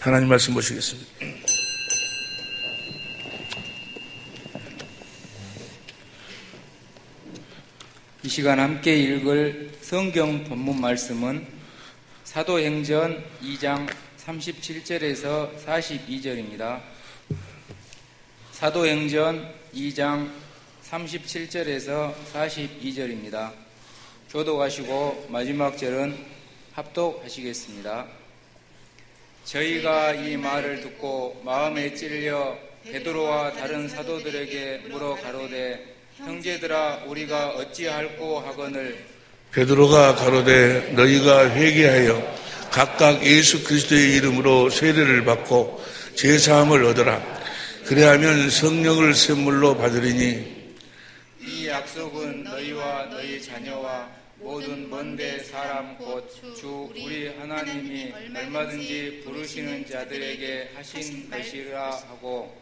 하나님 말씀 보시겠습니다. 이 시간 함께 읽을 성경 본문 말씀은 사도행전 2장 37절에서 42절입니다. 사도행전 2장 37절에서 42절입니다. 교독하시고 마지막 절은 합독하시겠습니다. 저희가 이 말을 듣고 마음에 찔려 베드로와 다른 사도들에게 물어 가로되 형제들아 우리가 어찌할꼬 하거늘 베드로가 가로되 너희가 회개하여 각각 예수 그리스도의 이름으로 세례를 받고 제사함을 얻으라. 그래야면 성령을 선물로 받으리니 이 약속은 너희와 너희 자녀와 모든 먼데 사람 곧 주 우리 하나님이 얼마든지 부르시는 자들에게 하신 것이라 하고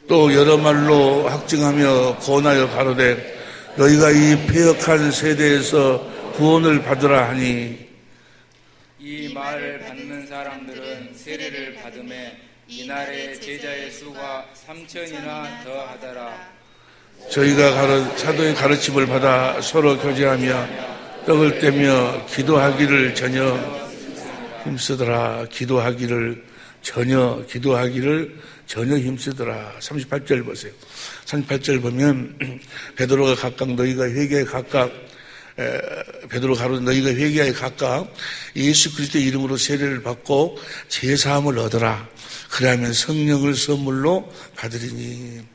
또 여러 말로 확증하며 권하여 가로되 너희가 이 패역한 세대에서 구원을 받으라 하니 이 말을 받는 사람들은 세례를 받음에 이날의 제자의 수가 3,000이나 더하더라. 저희가 사도의 가르침을 받아 서로 교제하며 떡을 떼며 기도하기를 전혀 힘쓰더라. 기도하기를 전혀 힘쓰더라. 38절 보세요. 38절 보면 베드로가 각각 너희가 회개에 각각 베드로가 가로되 너희가 회개하여 각각 예수 그리스도의 이름으로 세례를 받고 제사함을 얻으라. 그러면 성령을 선물로 받으리니.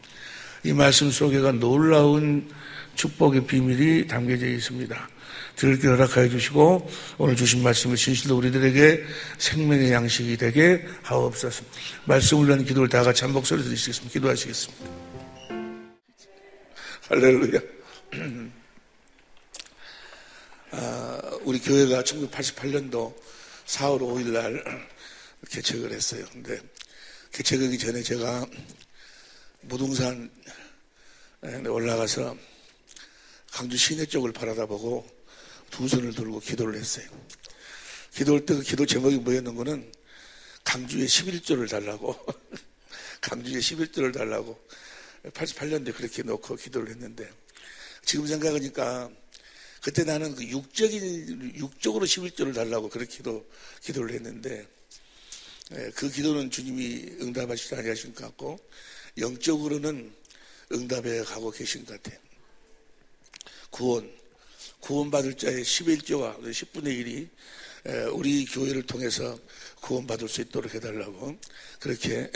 이 말씀 속에가 놀라운 축복의 비밀이 담겨져 있습니다. 들을 길 허락하여 주시고 오늘 주신 말씀을 진실로 우리들에게 생명의 양식이 되게 하옵소서. 말씀을 위한 기도를 다 같이 한 목소리 드리시겠습니다. 기도하시겠습니다. 할렐루야. 우리 교회가 1988년도 4월 5일 날 개척을 했어요. 근데 개척하기 전에 제가 무등산에 올라가서 강주 시내 쪽을 바라다보고 두 손을 들고 기도를 했어요. 기도할 때 그 기도 제목이 뭐였는 거는 강주에 11조를 달라고 강주에 11조를 달라고 88년도에 그렇게 놓고 기도를 했는데 지금 생각하니까 그때 나는 그 육적으로 11조를 달라고 그렇게 기도를 했는데 그 기도는 주님이 응답하시지 아니하신 것 같고 영적으로는 응답해 가고 계신 것 같아요. 구원받을 자의 11조와 10분의 1이 우리 교회를 통해서 구원받을 수 있도록 해달라고 그렇게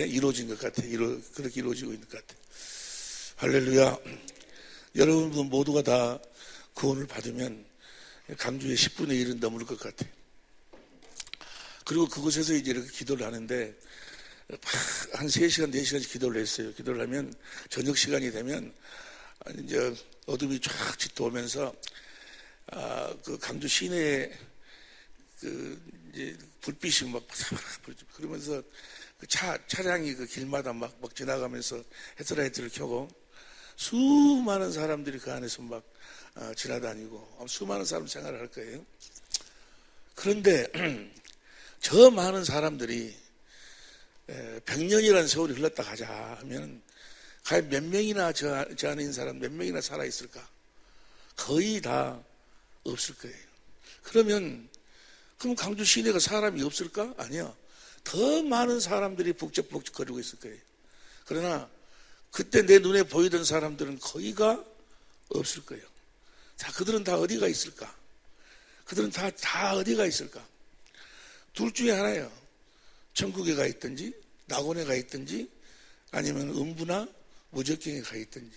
이루어진 것 같아요. 그렇게 이루어지고 있는 것 같아요. 할렐루야. 여러분 모두가 다 구원을 받으면 강주의 10분의 1은 넘을 것 같아요. 그리고 그곳에서 이제 이렇게 기도를 하는데 한 3시간, 4시간씩 기도를 했어요. 기도를 하면 저녁 시간이 되면 이제 어둠이 쫙 짙어오면서 그 강주 시내에 이제 불빛이 막 그러면서 그 차량이 그 길마다 막 지나가면서 헤드라이트를 켜고 수많은 사람들이 그 안에서 막 지나다니고 수많은 사람 생활을 할 거예요. 그런데 저 많은 사람들이 100년이라는 세월이 흘렀다 가자 하면 과연 몇 명이나 저 안에 있는 사람 몇 명이나 살아있을까? 거의 다 없을 거예요. 그럼 강주 시내가 사람이 없을까? 아니야. 더 많은 사람들이 북적북적 거리고 있을 거예요. 그러나 그때 내 눈에 보이던 사람들은 거의가 없을 거예요. 자, 그들은 다 어디가 있을까? 그들은 다 어디가 있을까? 둘 중에 하나예요. 천국에 가 있든지 낙원에 가 있든지 아니면 음부나 무적경에 가 있든지.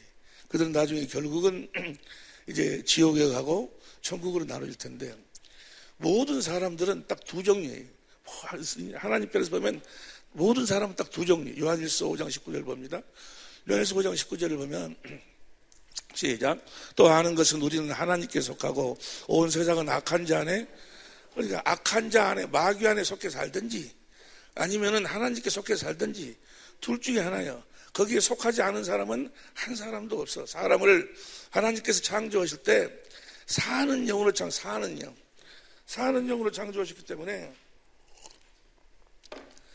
그들은 나중에 결국은 이제 지옥에 가고 천국으로 나눠질 텐데 모든 사람들은 딱 두 종류예요. 하나님 편에서 보면 모든 사람은 딱 두 종류. 요한일서 5장 19절 봅니다. 요한일서 5장 19절을 보면 시작. 또 아는 것은 우리는 하나님께 속하고 온 세상은 악한 자 안에, 그러니까 악한 자 안에 마귀 안에 속해 살든지 아니면은 하나님께 속해 살든지 둘 중에 하나예요. 거기에 속하지 않은 사람은 한 사람도 없어. 사람을 하나님께서 창조하실 때 사는 영으로 사는 영, 사는 영으로 창조하셨기 때문에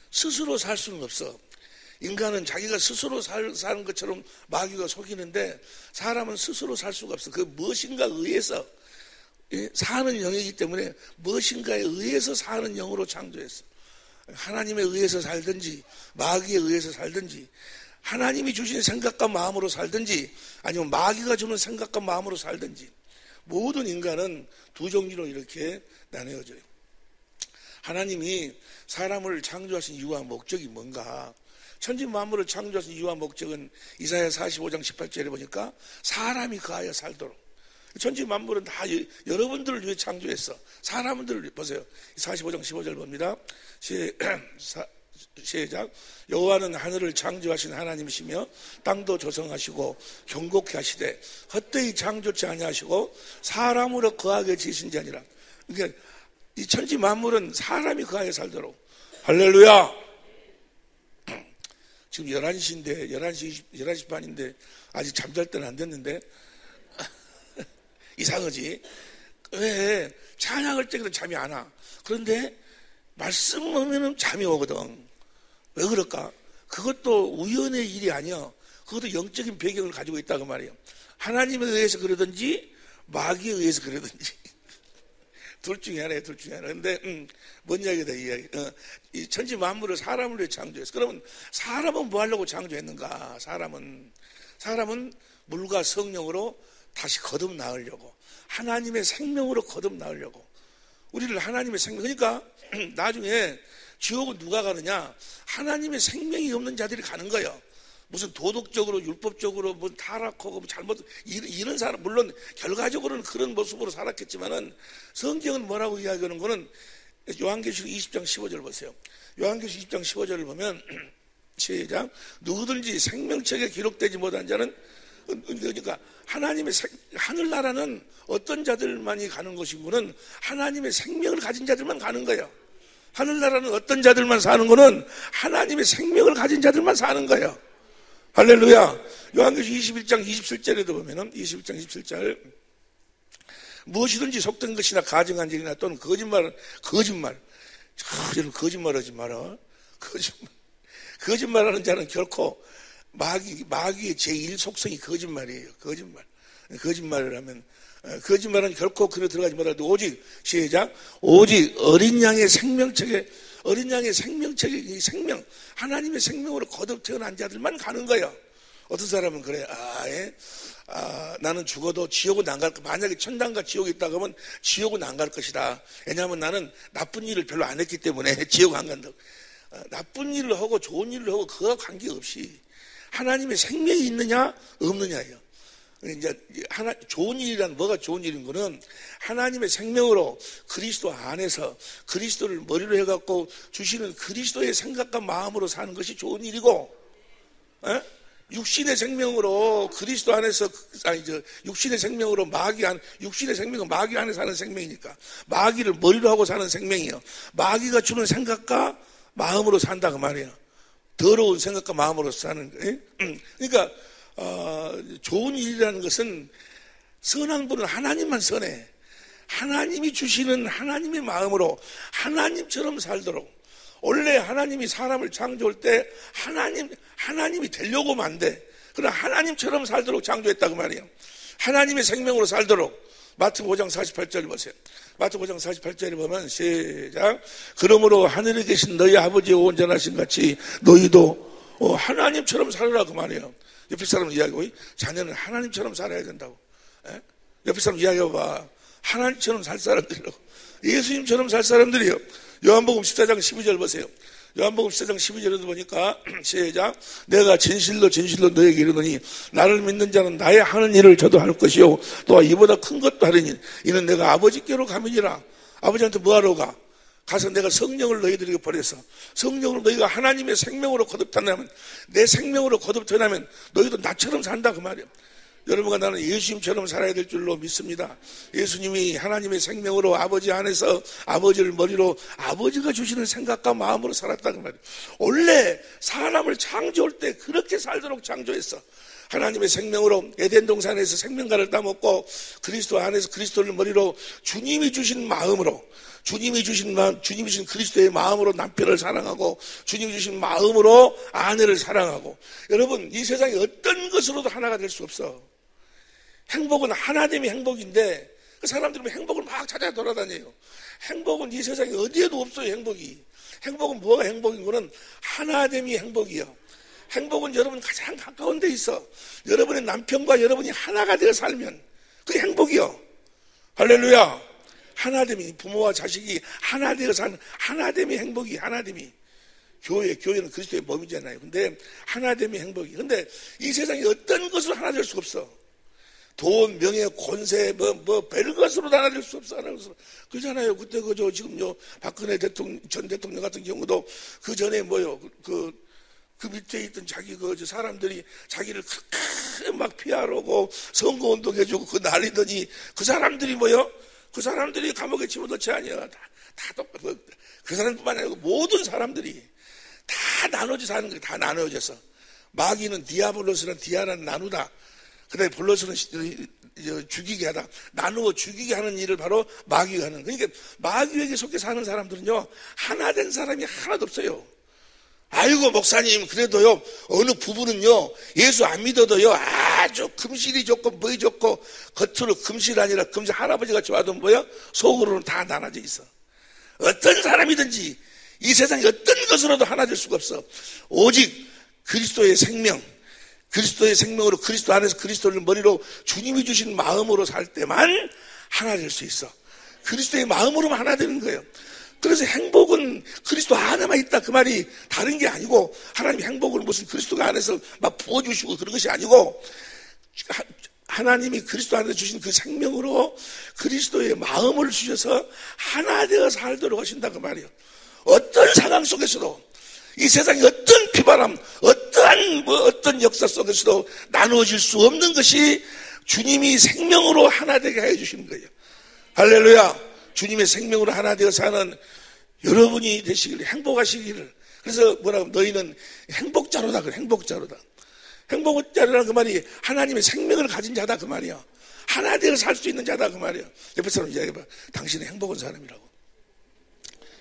스스로 살 수는 없어. 인간은 자기가 스스로 사는 것처럼 마귀가 속이는데 사람은 스스로 살 수가 없어. 그 무엇인가 의해서 사는 영이기 때문에 무엇인가에 의해서 사는 영으로 창조했어. 하나님에 의해서 살든지 마귀에 의해서 살든지 하나님이 주신 생각과 마음으로 살든지 아니면 마귀가 주는 생각과 마음으로 살든지 모든 인간은 두 종류로 이렇게 나뉘어져요. 하나님이 사람을 창조하신 이유와 목적이 뭔가? 천지 만물을 창조하신 이유와 목적은 이사야 45장 18절에 보니까 사람이 거하여 살도록. 천지 만물은 다 여러분들을 위해 창조했어. 사람들을 위해. 보세요. 45장 15절 봅니다. 시작. 여호와는 하늘을 창조하신 하나님이시며 땅도 조성하시고 경곡케 하시되 헛되이 창조치 아니하시고 사람으로 거하게 지으신 자 아니라. 그러니까 이 천지 만물은 사람이 거하여 살도록. 할렐루야. 지금 11시인데 11시 반인데 아직 잠잘 때는 안 됐는데 이상하지? 왜 찬양할 때는 잠이 안 와? 그런데 말씀하면은 잠이 오거든. 왜 그럴까? 그것도 우연의 일이 아니야. 그것도 영적인 배경을 가지고 있다고 말이에요. 하나님에 의해서 그러든지 마귀에 의해서 그러든지 둘 중에 하나예요. 둘 중에 하나. 근데 뭔 이야기다 이 이야기. 이 천지 만물을 사람을 위해 창조했어. 그러면 사람은 뭐 하려고 창조했는가? 사람은 물과 성령으로 다시 거듭 나으려고, 하나님의 생명으로 거듭 나으려고. 우리를 하나님의 생명. 그러니까 나중에 지옥은 누가 가느냐? 하나님의 생명이 없는 자들이 가는 거예요. 무슨 도덕적으로 율법적으로 뭐 타락하고 잘못 이런 사람, 물론 결과적으로는 그런 모습으로 살았겠지만은 성경은 뭐라고 이야기하는 거는 요한계시록 20장 15절 보세요. 요한계시록 20장 15절을 보면 시작. 누구든지 생명책에 기록되지 못한 자는, 그러니까 하나님의 하늘나라는 어떤 자들만이 가는 것이고는 하나님의 생명을 가진 자들만 가는 거예요. 하늘나라는 어떤 자들만 사는 거는 하나님의 생명을 가진 자들만 사는 거예요. 할렐루야. 요한계시록 21장 27절에도 보면은 21장 27절 무엇이든지 속된 것이나 가증한 일이나 또는 거짓말 저는 거짓말하지 마라. 거짓말하는 자는 결코 마귀의 제1 속성이 거짓말이에요. 거짓말을 하면 거짓말은 결코 그로 들어가지 못하도 오직 시작. 오직 어린 양의 생명책에 이 생명, 하나님의 생명으로 거듭 태어난 자들만 가는 거예요. 어떤 사람은 그래. 나는 죽어도 지옥은 안 갈 거. 만약에 천당과 지옥이 있다고 하면 지옥은 안 갈 것이다. 왜냐하면 나는 나쁜 일을 별로 안 했기 때문에 지옥 안 간다고. 나쁜 일을 하고 좋은 일을 하고 그와 관계없이 하나님의 생명이 있느냐 없느냐예요. 이제 좋은 일이란 뭐가 좋은 일인 거는 하나님의 생명으로 그리스도 안에서 그리스도를 머리로 해갖고 주시는 그리스도의 생각과 마음으로 사는 것이 좋은 일이고, 육신의 생명으로 그리스도 안에서 육신의 생명으로 육신의 생명은 마귀 안에 사는 생명이니까 마귀를 머리로 하고 사는 생명이에요. 마귀가 주는 생각과 마음으로 산다 그 말이에요. 더러운 생각과 마음으로 사는 거예요. 그러니까 좋은 일이라는 것은 선한 분은 하나님만 선해. 하나님이 주시는 하나님의 마음으로 하나님처럼 살도록. 원래 하나님이 사람을 창조할 때 하나님이 되려고 하면 안 돼. 그러나 하나님처럼 살도록 창조했다고 말이에요. 하나님의 생명으로 살도록. 마태복음 5장 48절 보세요. 마태복음 5장 48절에 보면 시작. 그러므로 하늘에 계신 너희 아버지의 온전하신 같이 너희도 하나님처럼 살으라 그 말이에요. 옆에 사람 이야기하고 자녀는 하나님처럼 살아야 된다고. 옆에 사람 이야기해봐. 하나님처럼 살 사람들이라고. 예수님처럼 살 사람들이에요. 요한복음 14장 12절 보세요. 요한복음 14장 12절에도 보니까 시작. 내가 진실로 너에게 이르노니 나를 믿는 자는 나의 하는 일을 저도 할 것이요 또한 이보다 큰 것도 하리니 이는 내가 아버지께로 가면이라. 아버지한테 뭐하러 가? 가서 내가 성령을 너희들에게 보내서 성령으로 너희가 하나님의 생명으로 거듭탄다면, 내 생명으로 거듭탄다면 너희도 나처럼 산다 그 말이에요. 여러분과 나는 예수님처럼 살아야 될 줄로 믿습니다. 예수님이 하나님의 생명으로 아버지 안에서 아버지를 머리로 아버지가 주시는 생각과 마음으로 살았다 그 말이에요. 원래 사람을 창조할 때 그렇게 살도록 창조했어. 하나님의 생명으로 에덴 동산에서 생명과를 따먹고 그리스도 안에서 그리스도를 머리로 주님이 주신 마음으로, 주님이 주신 그리스도의 마음으로 남편을 사랑하고 주님이 주신 마음으로 아내를 사랑하고. 여러분, 이 세상에 어떤 것으로도 하나가 될 수 없어. 행복은 하나됨이 행복인데 그 사람들은 행복을 막 찾아 돌아다녀요. 행복은 이 세상에 어디에도 없어요. 행복은 뭐가 행복인 거는 하나됨이 행복이요. 행복은 여러분 가장 가까운 데 있어. 여러분의 남편과 여러분이 하나가 되어 살면 그게 행복이요. 할렐루야. 하나됨이, 부모와 자식이 하나 되어 사는 하나됨이 행복이, 하나됨이. 교회는 그리스도의 몸이잖아요. 근데 하나됨이 행복이. 근데 이 세상에 어떤 것으로 하나 될 수 없어. 돈, 명예, 권세, 별것으로도 하나 될 수 없어. 그러잖아요. 그때 지금 박근혜 전 대통령 같은 경우도 그 전에 그 밑에 있던 사람들이 자기를 그렇게 막 피하려고 선거운동 해주고 그 난리더니 그 사람들이 그 사람들이 감옥에 집어넣지 아니야. 다 똑같아. 그 사람뿐만 아니고 모든 사람들이 다 나눠져 사는 거야. 다 나눠져서. 마귀는 디아블로스는 디아는 나누다. 그 다음에 블로스는 죽이게 하다. 나누어 죽이게 하는 일을 바로 마귀가 하는. 그러니까 마귀에게 속해 사는 사람들은요, 하나 된 사람이 하나도 없어요. 아이고, 목사님, 그래도요, 어느 부부는요, 예수 안 믿어도요, 아주 금실이 좋고, 뭐이 좋고, 겉으로 금실 아니라 금실 할아버지 같이 와도 속으로는 다 나눠져 있어. 어떤 사람이든지 이 세상에 어떤 것으로도 하나 될 수가 없어. 오직 그리스도의 생명으로 그리스도 안에서 그리스도를 머리로 주님이 주신 마음으로 살 때만 하나 될 수 있어. 그리스도의 마음으로만 하나 되는 거예요. 그래서 행복은 그리스도 안에만 있다 그 말이 다른 게 아니고, 하나님 행복을 무슨 그리스도가 안에서 막 부어주시고 그런 것이 아니고, 하나님이 그리스도 안에서 주신 그 생명으로 그리스도의 마음을 주셔서 하나 되어 살도록 하신다 그 말이에요. 어떤 상황 속에서도, 이 세상의 어떤 비바람, 어떤 역사 속에서도 나누어질 수 없는 것이 주님이 생명으로 하나 되게 해 주시는 거예요. 할렐루야. 주님의 생명으로 하나 되어 사는 여러분이 되시기를, 행복하시기를. 그래서 너희는 행복자로다 그래. 행복자로라는 그 말이 하나님의 생명을 가진 자다 그 말이야. 하나 되어 살 수 있는 자다 그 말이야. 옆에 사람 이야기해봐. 당신은 행복한 사람이라고.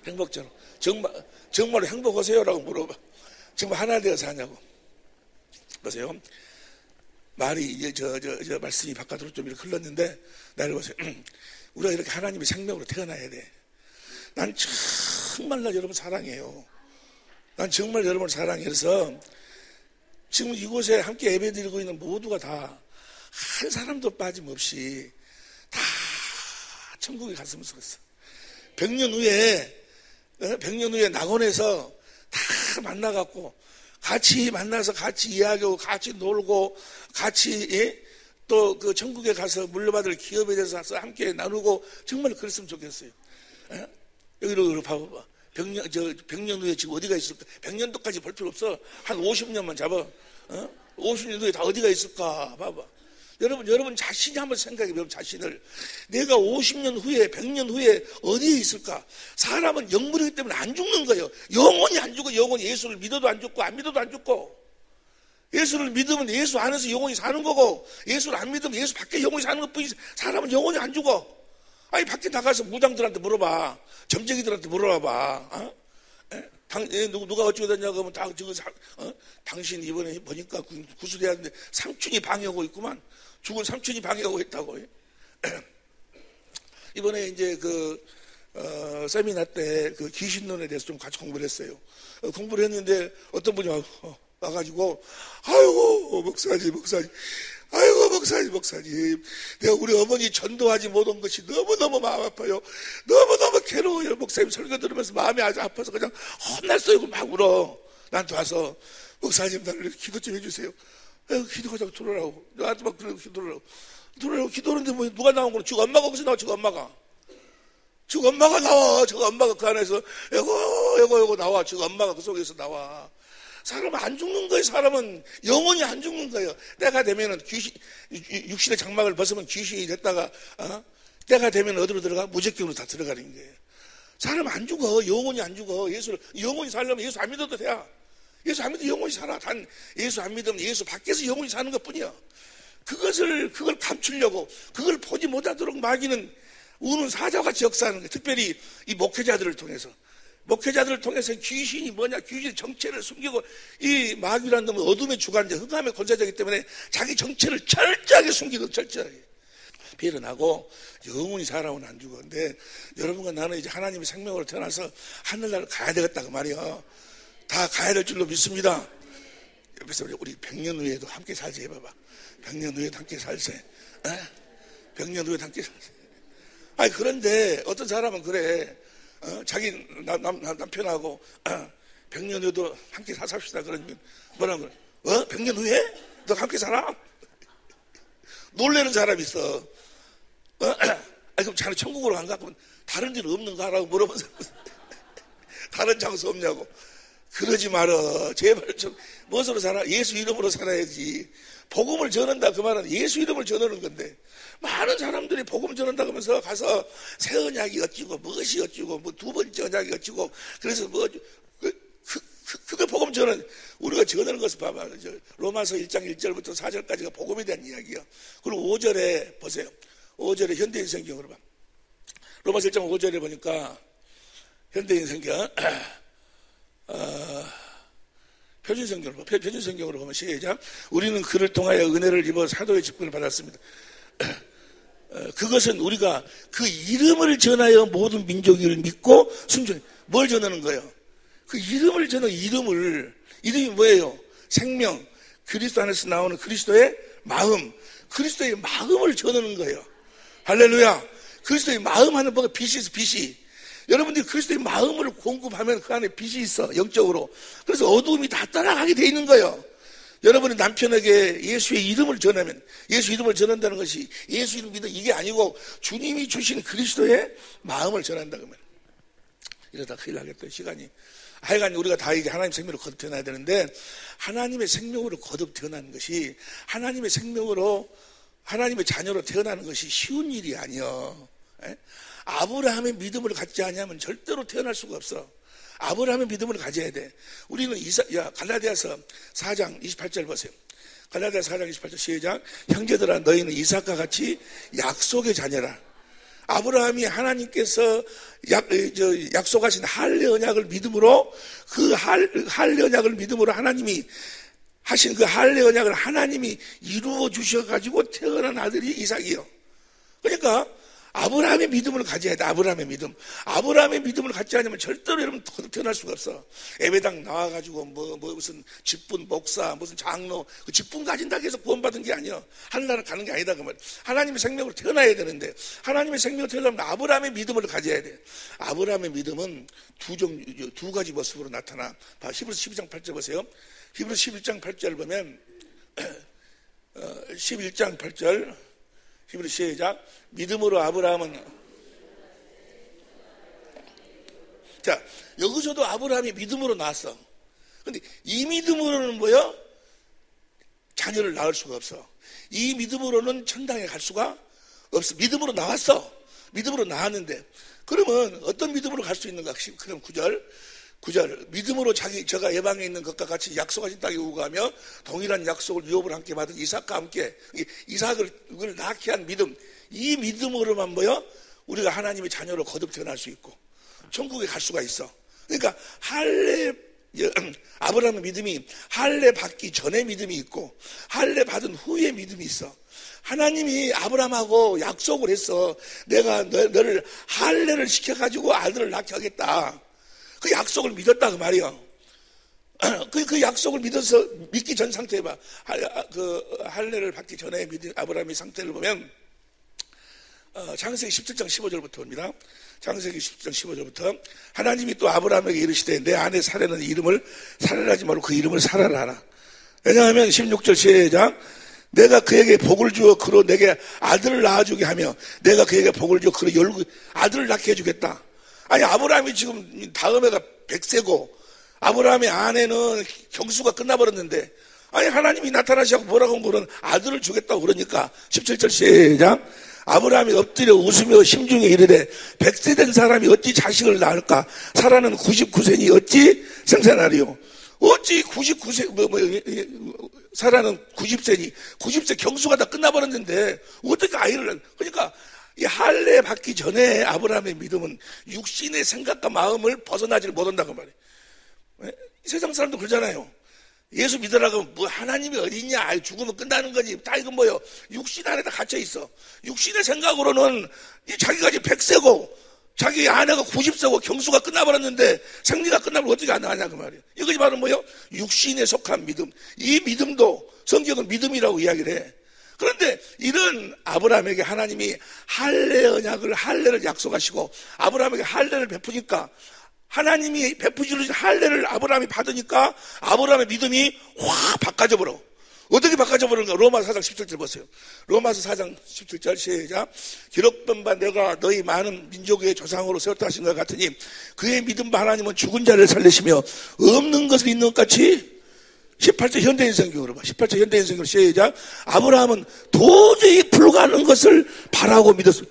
행복자로. 정말로 행복하세요라고 물어봐. 정말 하나 되어 사냐고. 보세요. 말이 이제 저 말씀이 바깥으로 좀 이렇게 흘렀는데, 나를 보세요. 우리가 이렇게 하나님의 생명으로 태어나야 돼. 난 정말 여러분 사랑해요. 난 정말 여러분을 사랑해서 지금 이곳에 함께 예배드리고 있는 모두가 다 한 사람도 빠짐없이 다 천국에 갔으면 좋겠어. 100년 후에 낙원에서 다 만나갖고 같이 만나서 같이 이야기하고 같이 놀고 같이 또 그 천국에 가서 물려받을 기업에 대해서 함께 나누고 정말 그랬으면 좋겠어요. 여기로 봐봐. 100년 후에 지금 어디가 있을까? 100년도까지 볼 필요 없어. 한 50년만 잡아. 50년 후에 다 어디가 있을까? 봐봐. 여러분 자신이 한번 생각해 보면 자신을. 내가 50년 후에, 100년 후에 어디에 있을까? 사람은 영물이기 때문에 안 죽는 거예요. 영원히 안 죽어. 영원히 예수를 믿어도 안 죽고 안 믿어도 안 죽고. 예수를 믿으면 예수 안에서 영원히 사는 거고, 예수를 안 믿으면 예수 밖에 영원히 사는 것뿐이지. 사람은 영원히 안 죽어. 아니, 밖에 나가서 무당들한테 물어봐. 점쟁이들한테 물어봐봐. 누가 어쩌고 됐냐고 하면 당신 이번에 보니까 구슬해야 하는데 삼촌이 방해하고 있구만. 죽은 삼촌이 방해하고 있다고. 이번에 이제 세미나 때 그 귀신론에 대해서 좀 같이 공부를 했어요. 공부를 했는데 어떤 분이 와가지고, 아이고, 목사님. 아이고, 목사님. 내가 우리 어머니 전도하지 못한 것이 너무너무 마음 아파요. 너무너무 괴로워요. 목사님 설교 들으면서 마음이 아주 아파서 그냥 혼났어요. 막 울어. 나한테 와서, 목사님, 나를 기도 좀 해주세요. 기도가 자꾸 들어라고. 나한테 막 그러고 들어라고 기도하는데 뭐 누가 나온 거는 즉 엄마가 거기서 나와, 즉 엄마가 나와. 즉 엄마가 그 안에서, 에고 나와. 즉 엄마가 그 속에서 나와. 사람은 안 죽는 거예요. 사람은 영원히 안 죽는 거예요. 때가 되면은 육신의 장막을 벗으면 귀신이 됐다가, 때가 되면 어디로 들어가? 무적경으로 다 들어가는 거예요. 사람은 안 죽어. 영원히 안 죽어. 영원히 살려면 예수 안 믿어도 돼. 예수 안 믿으면 영원히 살아. 단 예수 안 믿으면 예수 밖에서 영원히 사는 것뿐이야. 그걸 감추려고, 그걸 보지 못하도록 마귀는 우는 사자같이 역사하는 거예요. 특별히 이 목회자들을 통해서 귀신이 뭐냐, 귀신의 정체를 숨기고, 이 마귀라는 놈은 어둠의 주관자, 흑암의 권세자이기 때문에 자기 정체를 철저하게 숨기고, 철저하게 빌어나고 영원히 살아오는 안 죽어. 근데 여러분과 나는 이제 하나님의 생명으로 태어나서 하늘나라를 가야 되겠다 그 말이야. 다 가야 될 줄로 믿습니다. 옆에서 우리 100년 후에도 함께 살지 해봐봐. 100년 후에도 함께 살세. 100년 후에도 함께 살세. 아니 그런데 어떤 사람은 그래. 자기 남편하고 100년 후에도 함께 삽시다 그러면 뭐라고 그래? 100년 후에? 너 함께 살아? 놀래는 사람이 있어. 그럼 자네 천국으로 안 가? 그러면 다른 데는 없는가? 라고 물어본 사람. 다른 장소 없냐고. 그러지 말어. 제발 좀 무엇으로 살아? 예수 이름으로 살아야지. 복음을 전한다 그 말은 예수 이름을 전하는 건데, 많은 사람들이 복음 전한다 그러면서 가서 새 언약이 어찌고 무엇이 어찌고 뭐 두 번째 언약이 어찌고, 그래서 뭐 그게 복음 전하는, 우리가 전하는 것을 봐봐. 로마서 1장 1절부터 4절까지가 복음에 대한 이야기야. 그리고 5절에 보세요. 5절에 현대인 성경으로 봐. 로마서 1장 5절에 보니까 현대인 성경 표준 성경으로 보면 시작. 우리는 그를 통하여 은혜를 입어 사도의 직분을 받았습니다. 그것은 우리가 그 이름을 전하여 모든 민족을 믿고 순종해. 뭘 전하는 거예요? 그 이름을 전하여 이름이 뭐예요? 생명, 그리스도 안에서 나오는 그리스도의 마음, 그리스도의 마음을 전하는 거예요. 할렐루야. 그리스도의 마음 하는 뭐가 빛이 있어, 빛이. 여러분들이 그리스도의 마음을 공급하면 그 안에 빛이 있어, 영적으로. 그래서 어두움이 다 떠나가게 돼 있는 거예요. 여러분이 남편에게 예수의 이름을 전하면, 예수 이름을 전한다는 것이 예수 이름 믿는 이게 아니고 주님이 주신 그리스도의 마음을 전한다 그러면, 이러다 큰일 나겠다 시간이. 하여간 우리가 다 이제 하나님의 생명으로 거듭 태어나야 되는데, 하나님의 생명으로 거듭 태어나는 것이, 하나님의 생명으로 하나님의 자녀로 태어나는 것이 쉬운 일이 아니요. 아브라함의 믿음을 갖지 않으면 절대로 태어날 수가 없어. 아브라함의 믿음을 가져야 돼. 우리는 갈라디아서 4장 28절 보세요. 갈라디아서 4장 28절 시작. 형제들아 너희는 이삭과 같이 약속의 자녀라. 아브라함이 하나님께서 약속하신 할례 언약을 믿음으로, 그 할례 언약을 믿음으로 하나님이 하신 그 할례 언약을 하나님이 이루어 주셔가지고 태어난 아들이 이삭이요. 그러니까 아브라함의 믿음을 가져야 돼. 아브라함의 믿음을 갖지 않으면 절대로 여러분 태어날 수가 없어. 예배당 나와가지고 무슨 직분 목사, 무슨 장로, 그 직분 가진다고 해서 구원받은 게 아니야. 하늘나라 가는 게 아니다 그 말. 하나님의 생명으로 태어나야 되는데, 하나님의 생명으로 태어나면 아브라함의 믿음을 가져야 돼. 아브라함의 믿음은 두 가지 모습으로 나타나. 히브리서 12장 8절 보세요. 히브리서 11장 8절을 보면 11장 8절 히브리 시작. 믿음으로 아브라함은, 자 여기서도 아브라함이 믿음으로 낳았어. 근데 이 믿음으로는 뭐요? 자녀를 낳을 수가 없어. 이 믿음으로는 천당에 갈 수가 없어. 믿음으로 나왔어. 믿음으로 낳았는데, 그러면 어떤 믿음으로 갈 수 있는가? 그럼 9절 믿음으로 저가 예방에 있는 것과 같이 약속하신 땅에 우거하며 동일한 약속을 유업을 함께 받은 이삭과 함께, 이삭을 낳게 한 믿음, 이 믿음으로만 뭐요? 우리가 하나님의 자녀로 거듭 태어날 수 있고 천국에 갈 수가 있어. 그러니까 아브라함의 믿음이 할례 받기 전에 믿음이 있고 할례 받은 후에 믿음이 있어. 하나님이 아브라함하고 약속을 했어. 내가 너를 할례를 시켜가지고 아들을 낳게 하겠다. 그 약속을 믿었다 그 말이야. 그 약속을 믿기 전 상태에 봐. 그 할례를 받기 전에 믿은 아브라함의 상태를 보면 창세기 17장 15절부터 봅니다. 창세기 17장 15절부터 하나님이 또 아브라함에게 이르시되 내 아내 사라는 이름을 살아나지 말고 그 이름을 사라라 하라. 왜냐하면 16절 시작. 내가 그에게 복을 주어 그로 내게 아들을 낳아주게 하며 내가 그에게 복을 주어 그로 아들을 낳게 해주겠다. 아니 아브라함이 지금 다음 해가 100세고 아브라함의 아내는 경수가 끝나버렸는데, 아니 하나님이 나타나시고 뭐라고 한 거는 아들을 주겠다고 그러니까 17절 시작. 아브라함이 엎드려 웃으며 심중에 이르되 100세 된 사람이 어찌 자식을 낳을까? 사라는 99세니 어찌 생산하리요? 어찌 99세, 살아는 90세니, 90세 경수가 다 끝나버렸는데, 어떻게 아이를, 그러니까, 이 할례 받기 전에 아브라함의 믿음은 육신의 생각과 마음을 벗어나지를 못한다고 말이에요. 세상 사람도 그러잖아요. 예수 믿으라고 하면 뭐 하나님이 어딨냐, 죽으면 끝나는 거지. 다 이건 뭐요? 육신 안에다 갇혀 있어. 육신의 생각으로는 자기가 이제 100세고, 자기 아내가 90세고 경수가 끝나버렸는데 생리가 끝나면 어떻게 안 나가냐 그 말이에요. 이것이 바로 뭐예요? 육신에 속한 믿음. 이 믿음도 성경은 믿음이라고 이야기를 해. 그런데 이런 아브라함에게 하나님이 할례를 약속하시고 아브라함에게 할례를 베푸니까 하나님이 베푸시는 할례를 아브라함이 받으니까 아브라함의 믿음이 확 바꿔져 버려. 어떻게 바꿔져 버리는가? 로마서 4장 17절 보세요. 로마서 4장 17절 시작. 기록된 바 내가 너희 많은 민족의 조상으로 세웠다 하신 것 같으니 그의 믿음 바 하나님은 죽은 자를 살리시며 없는 것을 있는 것 같이 18절 현대인 성경으로 봐. 18절 현대인 성경으로 시작. 아브라함은 도저히 불가능한 것을 바라고 믿었어.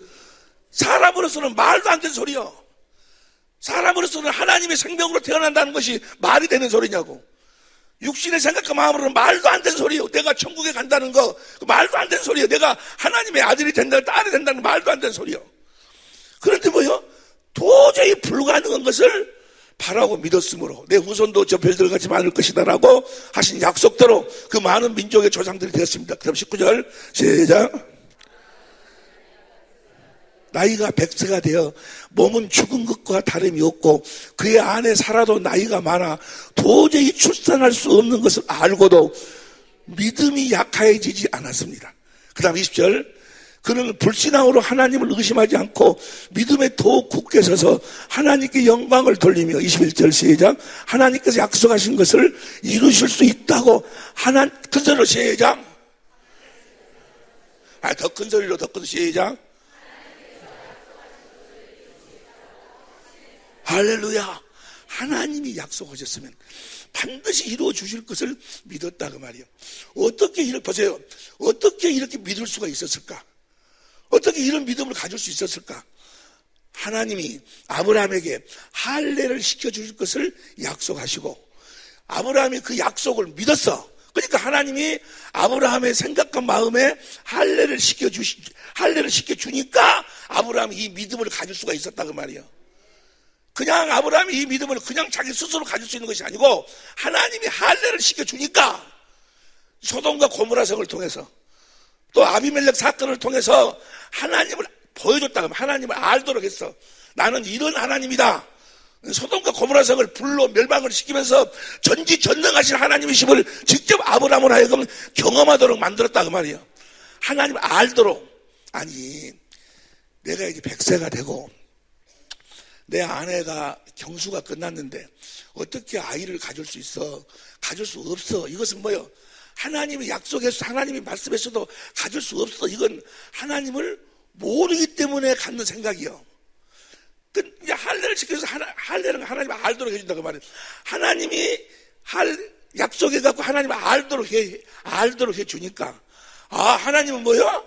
사람으로서는 말도 안 되는 소리요. 사람으로서는 하나님의 생명으로 태어난다는 것이 말이 되는 소리냐고. 육신의 생각과 마음으로는 말도 안 되는 소리예요. 내가 천국에 간다는 거 말도 안 되는 소리예요. 내가 하나님의 아들이 된다는 딸이 된다는 거 말도 안 되는 소리예요. 그런데 뭐요? 도저히 불가능한 것을 바라고 믿었으므로 내 후손도 저 별들 같이 많을 것이다라고 하신 약속대로 그 많은 민족의 조상들이 되었습니다. 그럼 19절 시작. 나이가 100세가 되어 몸은 죽은 것과 다름이 없고 그의 안에 살아도 나이가 많아 도저히 출산할 수 없는 것을 알고도 믿음이 약해지지 않았습니다. 그 다음 20절. 그는 불신앙으로 하나님을 의심하지 않고 믿음에 더욱 굳게 서서 하나님께 영광을 돌리며 21절 시작. 하나님께서 약속하신 것을 이루실 수 있다고 큰 소리로 시작. 더 큰 소리로 더 큰 시작. 할렐루야. 하나님이 약속하셨으면 반드시 이루어 주실 것을 믿었다 그 말이에요. 어떻게 이렇게 보세요. 어떻게 이렇게 믿을 수가 있었을까? 어떻게 이런 믿음을 가질 수 있었을까? 하나님이 아브라함에게 할례를 시켜주실 것을 약속하시고 아브라함이 그 약속을 믿었어. 그러니까 하나님이 아브라함의 생각과 마음에 할례를 시켜주니까 아브라함이 이 믿음을 가질 수가 있었다 그 말이에요. 그냥 아브라함이 이 믿음을 그냥 자기 스스로 가질 수 있는 것이 아니고 하나님이 할례를 시켜주니까 소돔과 고모라 성을 통해서 또 아비멜렉 사건을 통해서 하나님을 보여줬다가 하나님을 알도록 했어. 나는 이런 하나님이다. 소돔과 고모라 성을 불로 멸망을 시키면서 전지전능하신 하나님이심을 직접 아브라함을 하여금 경험하도록 만들었다 그 말이에요. 하나님을 알도록. 아니 내가 이제 100세가 되고 내 아내가 경수가 끝났는데 어떻게 아이를 가질 수 있어? 가질 수 없어. 이것은 뭐요? 하나님이 약속해서 하나님이 말씀했어도 가질 수 없어. 이건 하나님을 모르기 때문에 갖는 생각이요. 이제 할례를 시켜서 할례는 하나님을 알도록 해준다고 말이에요. 하나님이 약속해갖고 하나님을 알도록 해주니까 하나님은 뭐요?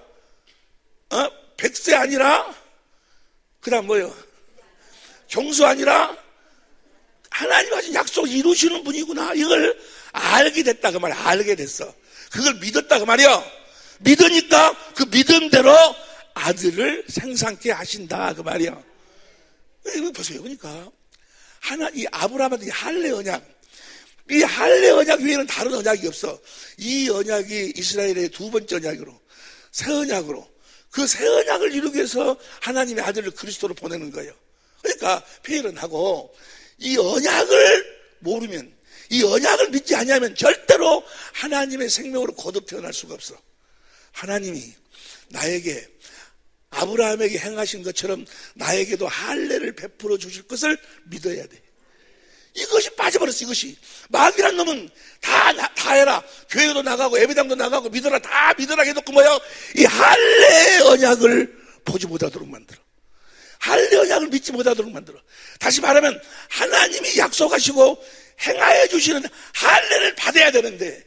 100세 아니라 그 다음 뭐요? 경수 아니라 하나님 하신 약속을 이루시는 분이구나. 이걸 알게 됐다 그 말이야. 알게 됐어. 그걸 믿었다 그 말이야. 믿으니까 그 믿음대로 아들을 생산케 하신다 그 말이야. 이거 보세요. 그러니까 이 아브라함한테 할례 언약, 이 할례 언약 위에는 다른 언약이 없어. 이 언약이 이스라엘의 두 번째 언약으로, 새 언약으로, 그 새 언약을 이루기 위해서 하나님의 아들을 그리스도로 보내는 거예요. 그러니까 페일은 하고 이 언약을 모르면, 이 언약을 믿지 않으면 절대로 하나님의 생명으로 거듭 태어날 수가 없어. 하나님이 나에게 아브라함에게 행하신 것처럼 나에게도 할례를 베풀어 주실 것을 믿어야 돼. 이것이 빠져버렸어. 이것이 마귀란 놈은 다 해라. 교회도 나가고 예배당도 나가고 믿어라, 다 믿어라 해놓고 뭐야? 이 할례 언약을 보지 못하도록 만들어. 할례 언약을 믿지 못하도록 만들어. 다시 말하면 하나님이 약속하시고 행하여 주시는 할례를 받아야 되는데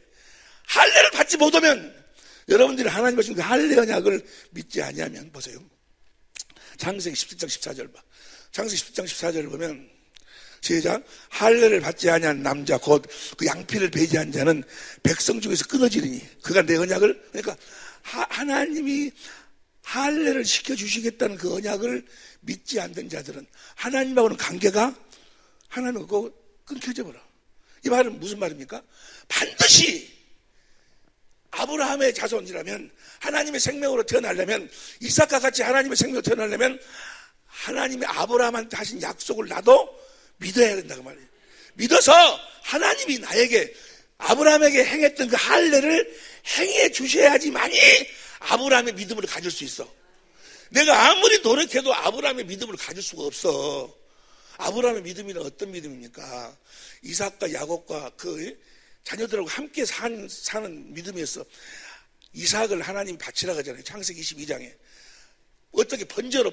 할례를 받지 못하면 여러분들이 하나님 하신 그 할례 언약을 믿지 아니하면 보세요. 창세기 17장 14절 봐. 창세기 17장 14절을 보면 시작. 할례를 받지 아니한 남자 곧 그 양피를 배제한 자는 백성 중에서 끊어지리니 그가 내 언약을, 그러니까 하나님이 할례를 시켜주시겠다는 그 언약을 믿지 않는 자들은 하나님하고는 관계가 하나님하고 끊겨져 버려. 이 말은 무슨 말입니까? 반드시 아브라함의 자손이라면, 하나님의 생명으로 태어나려면, 이삭과 같이 하나님의 생명으로 태어나려면 하나님의 아브라함한테 하신 약속을 나도 믿어야 된다 그 말이에요. 믿어서 하나님이 나에게 아브라함에게 행했던 그 할례를 행해 주셔야지만이 아브라함의 믿음을 가질 수 있어. 내가 아무리 노력해도 아브라함의 믿음을 가질 수가 없어. 아브라함의 믿음이란 어떤 믿음입니까? 이삭과 야곱과 그 자녀들하고 함께 사는 믿음이었어. 이삭을 하나님 바치라고 하잖아요. 창세기 22장에. 어떻게 번제로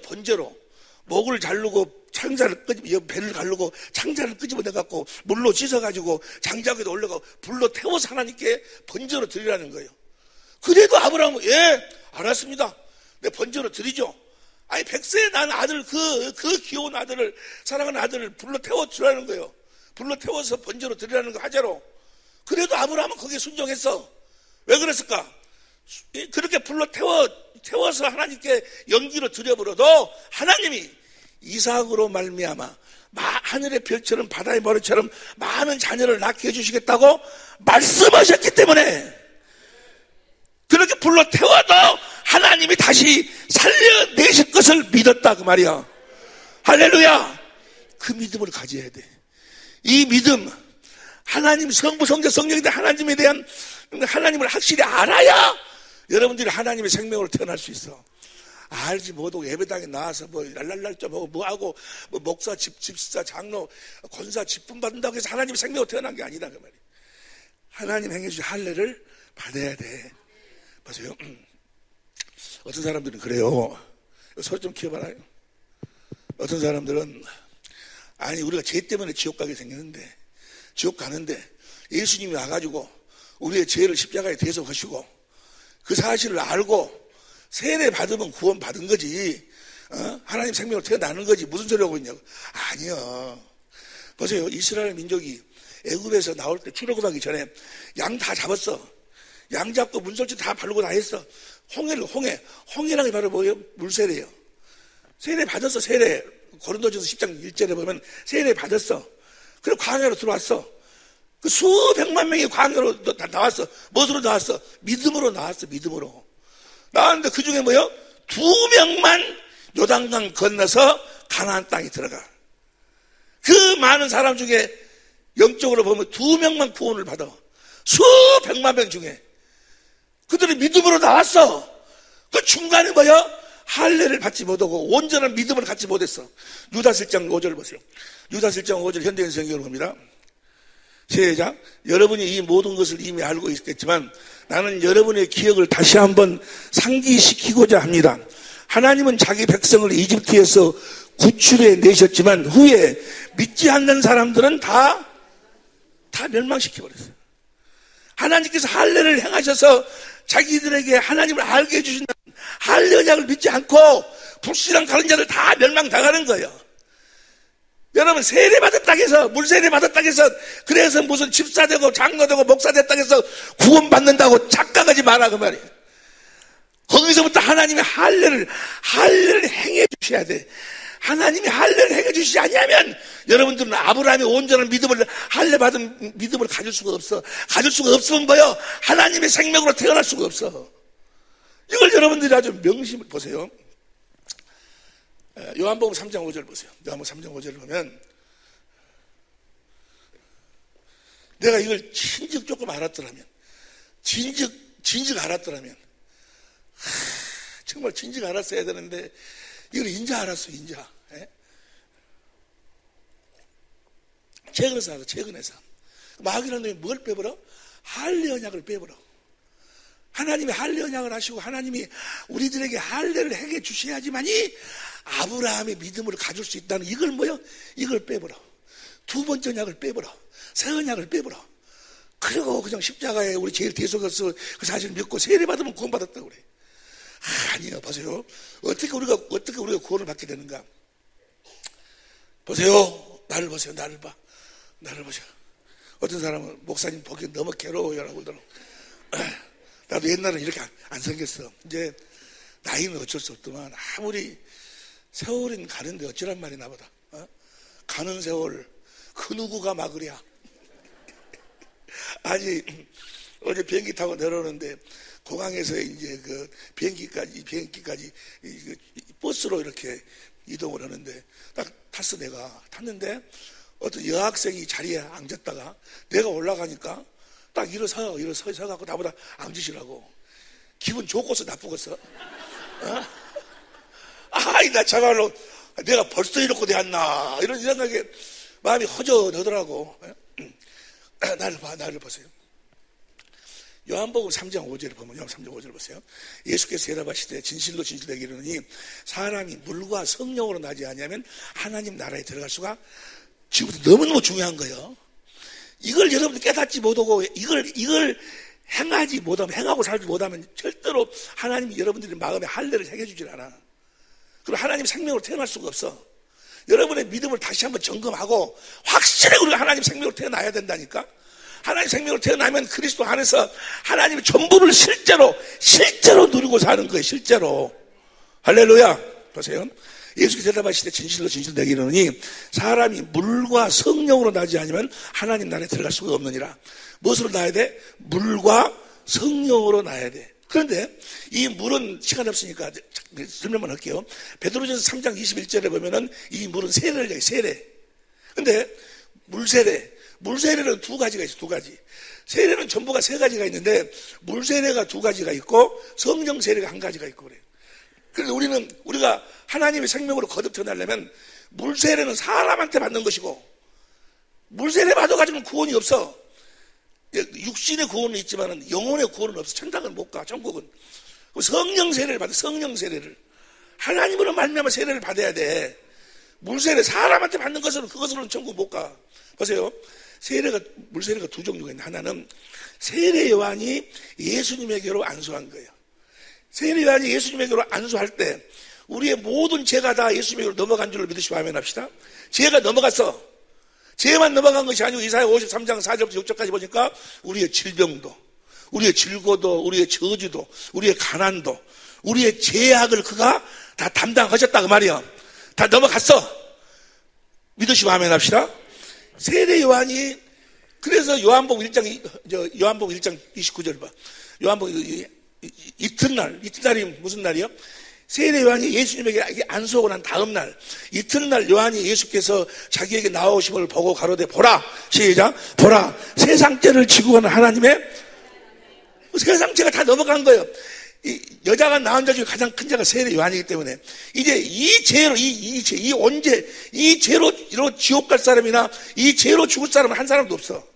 목을 자르고 창자를 끄집어, 배를 가르고 창자를 끄집어내갖고 물로 씻어가지고 장작에도 올려가고 불로 태워서 하나님께 번제로 드리라는 거예요. 그래도 아브라함은 예 알았습니다. 내 번제로 드리죠. 아니 100세에 난 아들 그 귀여운 아들을, 사랑하는 아들을 불로 태워 주라는 거예요. 불로 태워서 번제로 드리라는 거 하자로. 그래도 아브라함은 거기에 순종했어. 왜 그랬을까? 그렇게 불로 태워서 하나님께 연기로 드려버려도 하나님이 이삭으로 말미암아 하늘의 별처럼 바다의 모래처럼 많은 자녀를 낳게 해주시겠다고 말씀하셨기 때문에, 그렇게 불로 태워도 하나님이 다시 살려내실 것을 믿었다 그 말이야. 할렐루야. 그 믿음을 가져야 돼. 이 믿음, 하나님 성부 성자 성령에 대한 하나님에 대한 하나님을 확실히 알아야 여러분들이 하나님의 생명으로 태어날 수 있어. 알지 못하고 예배당에 나와서 뭐 랄랄랄 좀 하고 뭐하고 뭐 목사 집사 장로 권사 직분 받는다고 해서 하나님의 생명으로 태어난 게 아니다 그 말이야. 하나님 행해주신 할례를 받아야 돼. 보세요. 어떤 사람들은 그래요. 소리 좀 키워봐라요. 어떤 사람들은 아니 우리가 죄 때문에 지옥 가게 생겼는데, 지옥 가는데 예수님이 와가지고 우리의 죄를 십자가에 대속하시고 그 사실을 알고 세례 받으면 구원 받은 거지, 하나님 생명으로 태어나는 거지, 무슨 소리 하고 있냐고. 아니요. 보세요. 이스라엘 민족이 애굽에서 나올 때 출애굽하기 전에 양 다 잡았어. 양 잡고 문설주 다 바르고 다 했어. 홍해라는 게 바로 뭐예요? 물세례예요. 세례 받았어. 세례 고린도전서 10장 1절에 보면 세례 받았어. 그리고 광야로 들어왔어. 그 수백만 명이 광야로 나왔어. 무엇으로 나왔어? 믿음으로 나왔어. 믿음으로 나왔는데 그 중에 뭐요? 2명만 요단강 건너서 가나안 땅에 들어가. 그 많은 사람 중에 영적으로 보면 2명만 구원을 받아. 수백만 명 중에 그들이 믿음으로 나왔어. 그 중간에 뭐요? 할례를 받지 못하고 온전한 믿음을 갖지 못했어. 유다서 1장 5절 보세요. 유다서 1장 5절 현대인 성경으로 봅니다. 시작. 여러분이 이 모든 것을 이미 알고 있겠지만 나는 여러분의 기억을 다시 한번 상기시키고자 합니다. 하나님은 자기 백성을 이집트에서 구출해 내셨지만 후에 믿지 않는 사람들은 다 멸망시켜버렸어요. 하나님께서 할례를 행하셔서 자기들에게 하나님을 알게 해주신다는 할례 언약을 믿지 않고 불신앙 가는 자들 다 멸망당하는 거예요. 여러분 세례 받았다 해서 물세례 받았다 해서 그래서 무슨 집사 되고 장로 되고 목사 됐다 해서 구원 받는다고 착각하지 마라 그 말이에요. 거기서부터 하나님의 할례를 행해 주셔야 돼. 하나님이 할례를 행해 주시지 않냐면 여러분들은 아브라함의 온전한 믿음을, 할례 받은 믿음을 가질 수가 없어. 가질 수가 없으면 뭐요? 하나님의 생명으로 태어날 수가 없어. 이걸 여러분들이 아주 명심을 보세요. 요한복음 3장 5절 보세요. 요한복음 3장 5절을 보면 내가 이걸 진즉 조금 알았더라면, 진즉 알았더라면, 정말 진즉 알았어야 되는데 이걸 인자 알았어. 인자. 최근에서 알아. 최근에서 마귀라는 놈이 뭘 빼버려? 할례 언약을 빼버려. 하나님이 할례 언약을 하시고 하나님이 우리들에게 할례를 행해 주셔야지만이 아브라함의 믿음을 가질 수 있다는 이걸 뭐요? 이걸 빼버려. 두 번째 언약을 빼버려. 새 언약을 빼버려. 그리고 그냥 십자가에 우리 제일 대속해서 그 사실을 믿고 세례 받으면 구원 받았다고 그래. 아니요. 보세요. 어떻게 우리가 구원을 받게 되는가? 보세요. 나를 보세요. 나를 봐. 나를 보세요. 어떤 사람은 목사님 보기 너무 괴로워요 라고 그러더라고. 나도 옛날에 이렇게 안 생겼어. 이제 나이는 어쩔 수 없더만 아무리 세월은 가는데 어쩌란 말이 나보다. 가는 세월 그 누구가 막으랴. 아니 어제 비행기 타고 내려오는데 공항에서 이제 그 비행기까지 버스로 이렇게 이동을 하는데 딱 탔어. 내가 탔는데 어떤 여학생이 자리에 앉았다가 내가 올라가니까 딱 일어서갖고 나보다 앉으시라고. 기분 좋고서 나쁘겠어? 아이 나 정말로 내가 벌써 이렇게 되었나 이런 생각에 마음이 허전하더라고. 나를 보세요. 요한복음 3장 5절을 보면 요한 3장 5절을 보세요. 예수께서 대답하시되 진실로 진실되게 이르노니 사람이 물과 성령으로 나지 아니하면 하나님 나라에 들어갈 수가. 지금부터 너무너무 중요한 거예요. 이걸 여러분들 깨닫지 못하고 이걸 행하지 못하면, 행하고 살지 못하면 절대로 하나님이 여러분들의 마음에 할례를 새겨주질 않아. 그리고 하나님 생명으로 태어날 수가 없어. 여러분의 믿음을 다시 한번 점검하고 확실히 우리가 하나님 생명으로 태어나야 된다니까. 하나님 생명으로 태어나면 그리스도 안에서 하나님의 전부를 실제로 누리고 사는 거예요. 실제로. 할렐루야. 보세요. 예수께서 대답하시되 진실로 진실되게 이르노니 사람이 물과 성령으로 나지 않으면 하나님 나라에 들어갈 수가 없느니라. 무엇으로 나야 돼? 물과 성령으로 나야 돼. 그런데 이 물은 시간 없으니까 설명만 할게요. 베드로전서 3장 21절에 보면은 이 물은 세례를 얘기해요. 세례. 근데 물세례는 두 가지가 있어요. 두 가지. 세례는 전부가 세 가지가 있는데 물세례가 두 가지가 있고 성령 세례가 한 가지가 있고 그래요. 그래서 우리가 하나님의 생명으로 거듭 태어나려면 물세례는 사람한테 받는 것이고, 물세례 받아가지고는 구원이 없어. 육신의 구원은 있지만 영혼의 구원은 없어. 천당은 못 가. 천국은. 성령 세례를 받아. 성령 세례를 하나님으로 말미암아 세례를 받아야 돼. 물세례 사람한테 받는 것은 그것으로는 천국 못 가. 보세요. 물세례가 두 종류가 있는데, 하나는 세례 요한이 예수님에게로 안수한 거예요. 세례 요한이 예수님에게로 안수할 때 우리의 모든 죄가 다 예수님에게로 넘어간 줄로 믿으시고 아멘 합시다. 죄가 넘어갔어. 죄만 넘어간 것이 아니고 이사야 53장 4절부터 6절까지 보니까 우리의 질병도, 우리의 질고도, 우리의 저주도, 우리의 가난도, 우리의 죄악을 그가 다 담당하셨다 그 말이야. 다 넘어갔어. 믿으시고 아멘 합시다. 세례 요한이, 그래서 요한복음 1장 29절 봐. 요한복음 이튿날이 무슨 날이요? 세례 요한이 예수님에게 안수하고 난 다음 날, 이튿날 요한이 예수께서 자기에게 나오심을 보고 가로되 보라, 시작, 보라, 세상 죄를 지고 가는 하나님의, 세상 죄가 다 넘어간 거예요. 이 여자가 낳은 자 중에 가장 큰 자가 세례 요한이기 때문에 이제 이 죄로, 이 언제 이 죄로 지옥 갈 사람이나 이 죄로 죽을 사람은 한 사람도 없어.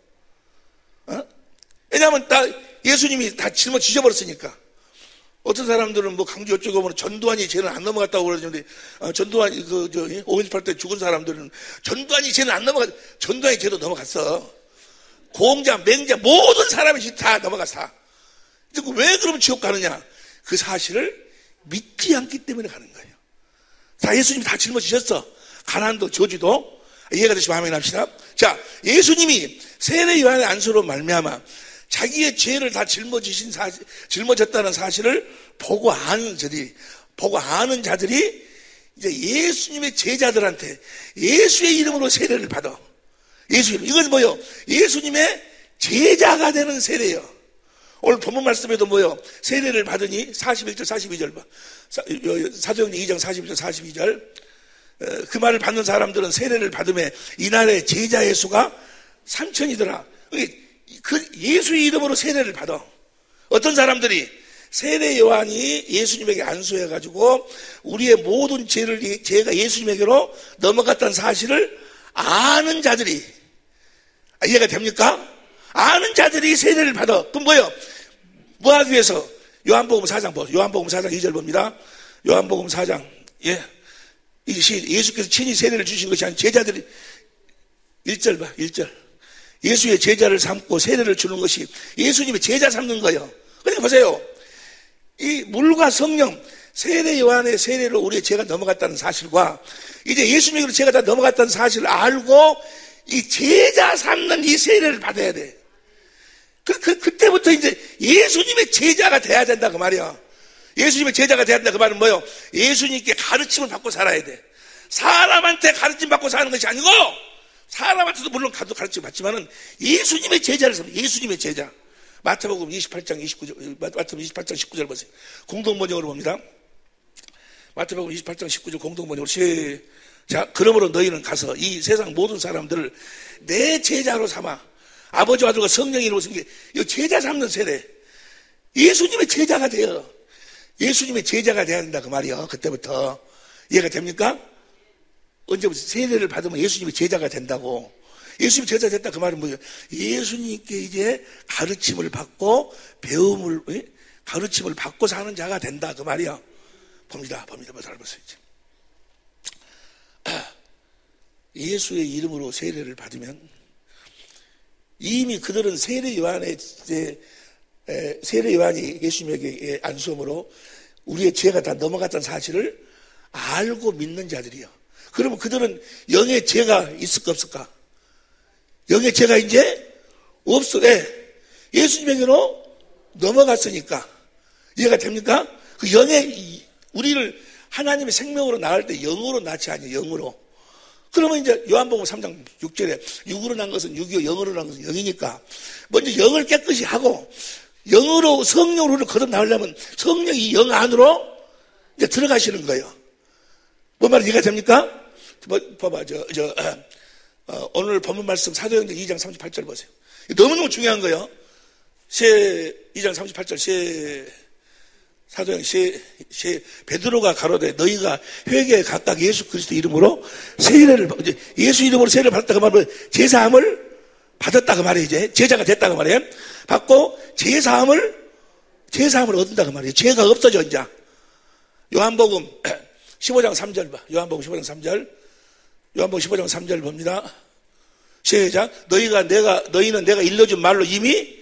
왜냐하면 예수님이 다 짊어지셔 버렸으니까. 어떤 사람들은 뭐 강주 여쪽에 보면 전두환이 죄는 안 넘어갔다고 그러는데, 전두환이 5.18 때 죽은 사람들은 전두환이 죄는 안 넘어갔, 전두환이 죄도 넘어갔어. 공자, 맹자, 모든 사람이 다 넘어갔어. 왜 그러면 지옥 가느냐? 그 사실을 믿지 않기 때문에 가는 거예요. 다 예수님이 다 짊어지셨어. 가난도 저주도. 이해가 되시면 아멘 합시다. 자, 예수님이 세례 요한의 안수로 말미암아 자기의 죄를 다 짊어졌다는 사실을 보고 아는 자들이 이제 예수님의 제자들한테 예수의 이름으로 세례를 받아. 이건 뭐요? 예수님의 제자가 되는 세례예요. 오늘 본문 말씀에도 뭐요? 세례를 받으니 41절 42절 봐. 사도행전 2장 41절 42절. 그 말을 받는 사람들은 세례를 받음에 이날의 제자의 수가 3,000이더라. 그 예수의 이름으로 세례를 받아. 어떤 사람들이 세례 요한이 예수님에게 안수해가지고 우리의 모든 죄가 예수님에게로 넘어갔다는 사실을 아는 자들이, 이해가 됩니까? 아는 자들이 세례를 받아. 그럼 뭐예요? 뭐 하기 위해서? 요한복음 4장 보세요. 요한복음 4장 2절 봅니다. 요한복음 4장. 예수께서 친히 세례를 주신 것이 아닌 제자들이, 1절 봐, 1절. 예수의 제자를 삼고 세례를 주는 것이 예수님의 제자 삼는 거예요. 그러니까 보세요. 이 물과 성령, 세례 요한의 세례로 우리의 죄가 넘어갔다는 사실과 이제 예수 믿기로 죄가 다 넘어갔다는 사실을 알고 이 제자 삼는 이 세례를 받아야 돼. 그때부터 이제 예수님의 제자가 돼야 된다 그 말이야. 예수님의 제자가 돼야 된다 그 말은 뭐예요? 예수님께 가르침을 받고 살아야 돼. 사람한테 가르침 받고 사는 것이 아니고 사람한테도 물론 가르침 받지만은 예수님의 제자를 삼는 예수님의 제자. 마태복음 28장 29절, 마태복음 28장 19절 보세요. 공동번역으로 봅니다. 마태복음 28장 19절 공동번역으로 자, 그러므로 너희는 가서 이 세상 모든 사람들을 내 제자로 삼아 아버지와 아들과 성령의 이름으로 섬기게. 이 제자 삼는 세례. 예수님의 제자가 돼요. 예수님의 제자가 돼야 된다 그 말이요. 그때부터 이해가 됩니까? 언제부터 세례를 받으면 예수님의 제자가 된다고. 예수님의 제자 됐다 그 말은 뭐예요? 예수님께 이제 가르침을 받고 가르침을 받고 사는 자가 된다 그 말이야. 봅니다. 잘 보세요. 예수의 이름으로 세례를 받으면 이미 그들은 세례 요한이 예수님에게 안수함으로 우리의 죄가 다 넘어갔다는 사실을 알고 믿는 자들이요. 그러면 그들은 영의 죄가 있을까 없을까? 영의 죄가 이제 없어. 예수님에게로 넘어갔으니까. 이해가 됩니까? 그 우리를 하나님의 생명으로 낳을 때 영으로 낳지 않아요. 영으로. 그러면 이제 요한복음 3장 6절에 육으로 난 것은 육이요 영으로 난 것은 영이니까 먼저 영을 깨끗이 하고 영으로 성령으로 거듭나려면 성령이 영 안으로 이제 들어가시는 거예요. 뭔 말인지 이해가 됩니까? 봐봐, 오늘 본문 말씀 사도행전 2장 38절 보세요. 너무너무 중요한 거예요. 2장 38절 사도행전 베드로가 가로되 너희가 회개에 각각 예수 그리스도 이름으로 예수 이름으로 세례를 받았다 그 말은 제사함을 받았다 그 말이에요. 이제 제자가 됐다 그 말이에요. 받고 제사함을 얻는다 그 말이에요. 죄가 없어져 이제. 요한복음 15장 3절 봐. 요한복음 15장 3절 봅니다. 시작. 너희는 내가 일러준 말로 이미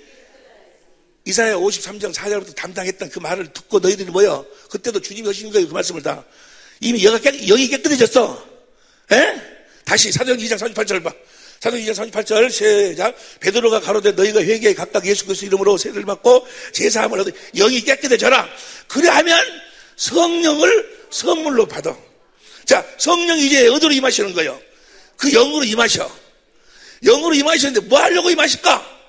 이사야 53장 4절부터 담당했던 그 말을 듣고 너희들이 뭐요? 그때도 주님이 하시는 거예요. 그 말씀을 다. 이미 영이 깨끗해졌어. 다시 사도행전 2장 38절 봐. 사도행전 2장 38절 시작. 베드로가 가로되 너희가 회개에 각각 예수 그리스도 이름으로 세례를 받고 제사함을 얻어 영이 깨끗해져라. 그래 하면 성령을 선물로 받아. 자, 성령이 이제 어디로 임하시는 거예요? 그 영으로 임하셔. 영으로 임하시는데 뭐 하려고 임하실까?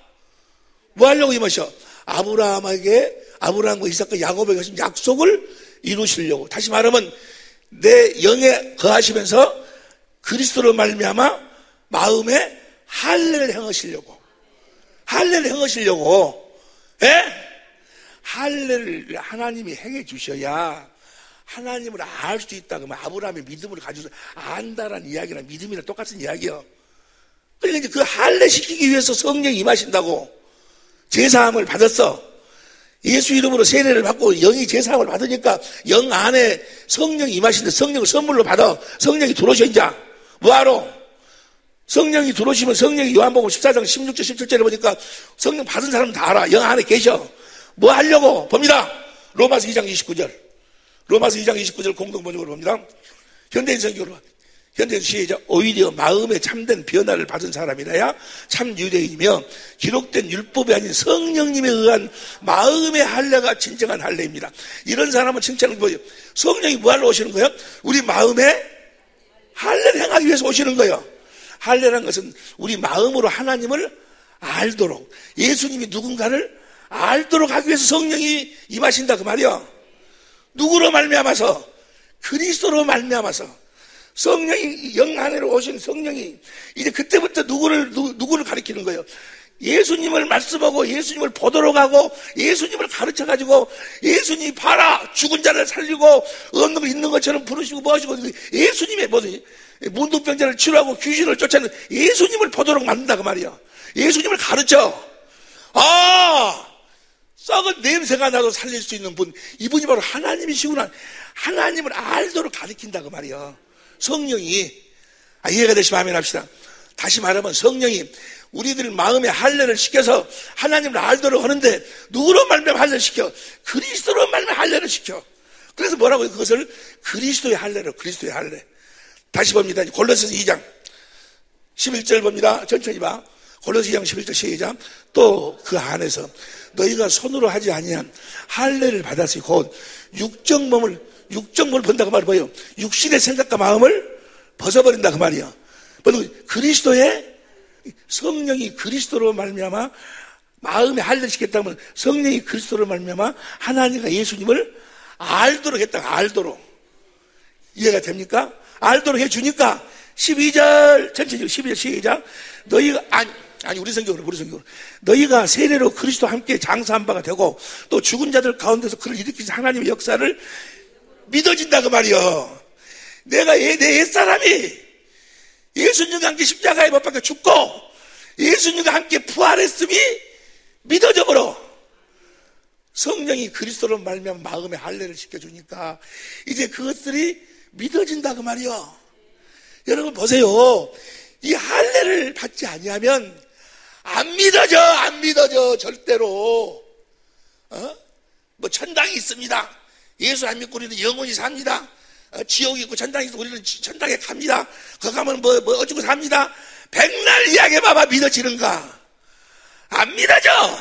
뭐 하려고 임하셔? 아브라함과 이삭과 야곱에게 하신 약속을 이루시려고. 다시 말하면 내 영에 거하시면서 그리스도로 말미암아 마음에 할례를 행하시려고. 할례를 하나님이 행해 주셔야 하나님을 알 수 있다. 그러면 아브라함의 믿음을 가지고 안다라는 이야기랑 믿음이랑 똑같은 이야기예요. 그러니까 이제 그 할례 시키기 위해서 성령이 임하신다고. 제사함을 받았어. 예수 이름으로 세례를 받고 영이 제사함을 받으니까 영 안에 성령이 임하시는데 성령을 선물로 받아. 성령이 들어오셔 이제. 뭐하러? 성령이 들어오시면 성령이 요한복음 14장 16절 17절에 보니까 성령 받은 사람은 다 알아. 영 안에 계셔. 뭐 하려고? 봅니다. 로마서 2장 29절 공동번역으로 봅니다. 현대인 성경으로 현대인 시작. 오히려 마음에 참된 변화를 받은 사람이라야 참 유대인이며 기록된 율법이 아닌 성령님에 의한 마음의 할례가 진정한 할례입니다. 이런 사람은 칭찬을 보여요. 성령이 뭐하러 오시는 거예요? 우리 마음에 할례를 행하기 위해서 오시는 거예요. 할례라는 것은 우리 마음으로 하나님을 알도록, 예수님이 누군가를 알도록 하기 위해서 성령이 임하신다 그 말이요. 누구로 말미암아서? 그리스도로 말미암아서. 성령이 영 안으로 오신 성령이 이제 그때부터 누구를 가리키는 거예요. 예수님을 말씀하고 예수님을 보도록 하고 예수님을 가르쳐가지고 예수님이 봐라 죽은 자를 살리고 없는 거 있는 것처럼 부르시고 뭐 하시고 예수님의 문둥병자를 치료하고 귀신을 쫓아내는 예수님을 보도록 만든다 그 말이야. 예수님을 가르쳐. 썩은 냄새가 나도 살릴 수 있는 분, 이분이 바로 하나님이시구나. 하나님을 알도록 가르친다 그 말이야. 성령이. 이해가 되시면 아멘 합시다. 다시 말하면 성령이 우리들 마음에 할례를 시켜서 하나님을 알도록 하는데 누구로 말미암아 할례를 시켜? 그리스도로 말미암아 할례를 시켜. 그래서 뭐라고요? 그것을 그리스도의 할례로, 그리스도의 할례. 다시 봅니다. 골로새서 2장 11절 봅니다. 천천히 봐. 골로새 2장 11절 시작. 또 그 안에서 너희가 손으로 하지 아니한 할례를 받았으니 곧 육정몸을 본다고 말이 뭐예요? 육신의 생각과 마음을 벗어버린다 그 말이야. 그리스도의 성령이 그리스도로 말미암아 마음에 할례를 시켰다면 성령이 그리스도로 말미암아 하나님과 예수님을 알도록 했다. 알도록. 이해가 됩니까? 알도록 해주니까 12절 천천히 12절 시작. 너희가 아니 우리 성경으로 너희가 세례로 그리스도와 함께 장사한 바가 되고 또 죽은 자들 가운데서 그를 일으키신 하나님의 역사를 믿어진다 그 말이요. 내가 내 옛사람이 예수님과 함께 십자가에 못 박혀 죽고 예수님과 함께 부활했음이 믿어져 버려. 성령이 그리스도로 말미암아 마음에 할례를 시켜주니까 이제 그것들이 믿어진다 그 말이요. 여러분 보세요. 이 할례를 받지 아니하면 안 믿어져 절대로. 뭐 천당이 있습니다. 예수 안 믿고 우리는 영원히 삽니다. 지옥이 있고 천당이 있고 우리는 천당에 갑니다. 거기 가면 뭐 어쩌고 삽니다. 백날 이야기해봐봐 믿어지는가? 안 믿어져.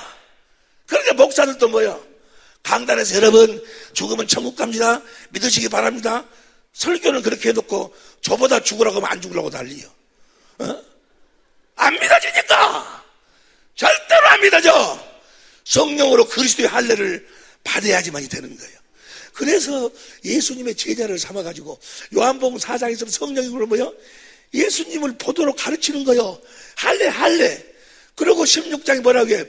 그러니까 목사들도 뭐요? 강단에서 여러분 죽으면 천국 갑니다. 믿으시기 바랍니다. 설교는 그렇게 해놓고 저보다 죽으라고 하면 안 죽으라고 난리요. 안 믿어지니까 절대로 안 믿어져. 성령으로 그리스도의 할례를 받아야지만이 되는 거예요. 그래서 예수님의 제자를 삼아가지고 요한복음 4장에서 성령이 뭐요? 예수님을 보도록 가르치는 거예요. 할례. 그리고 16장에 뭐라고 해?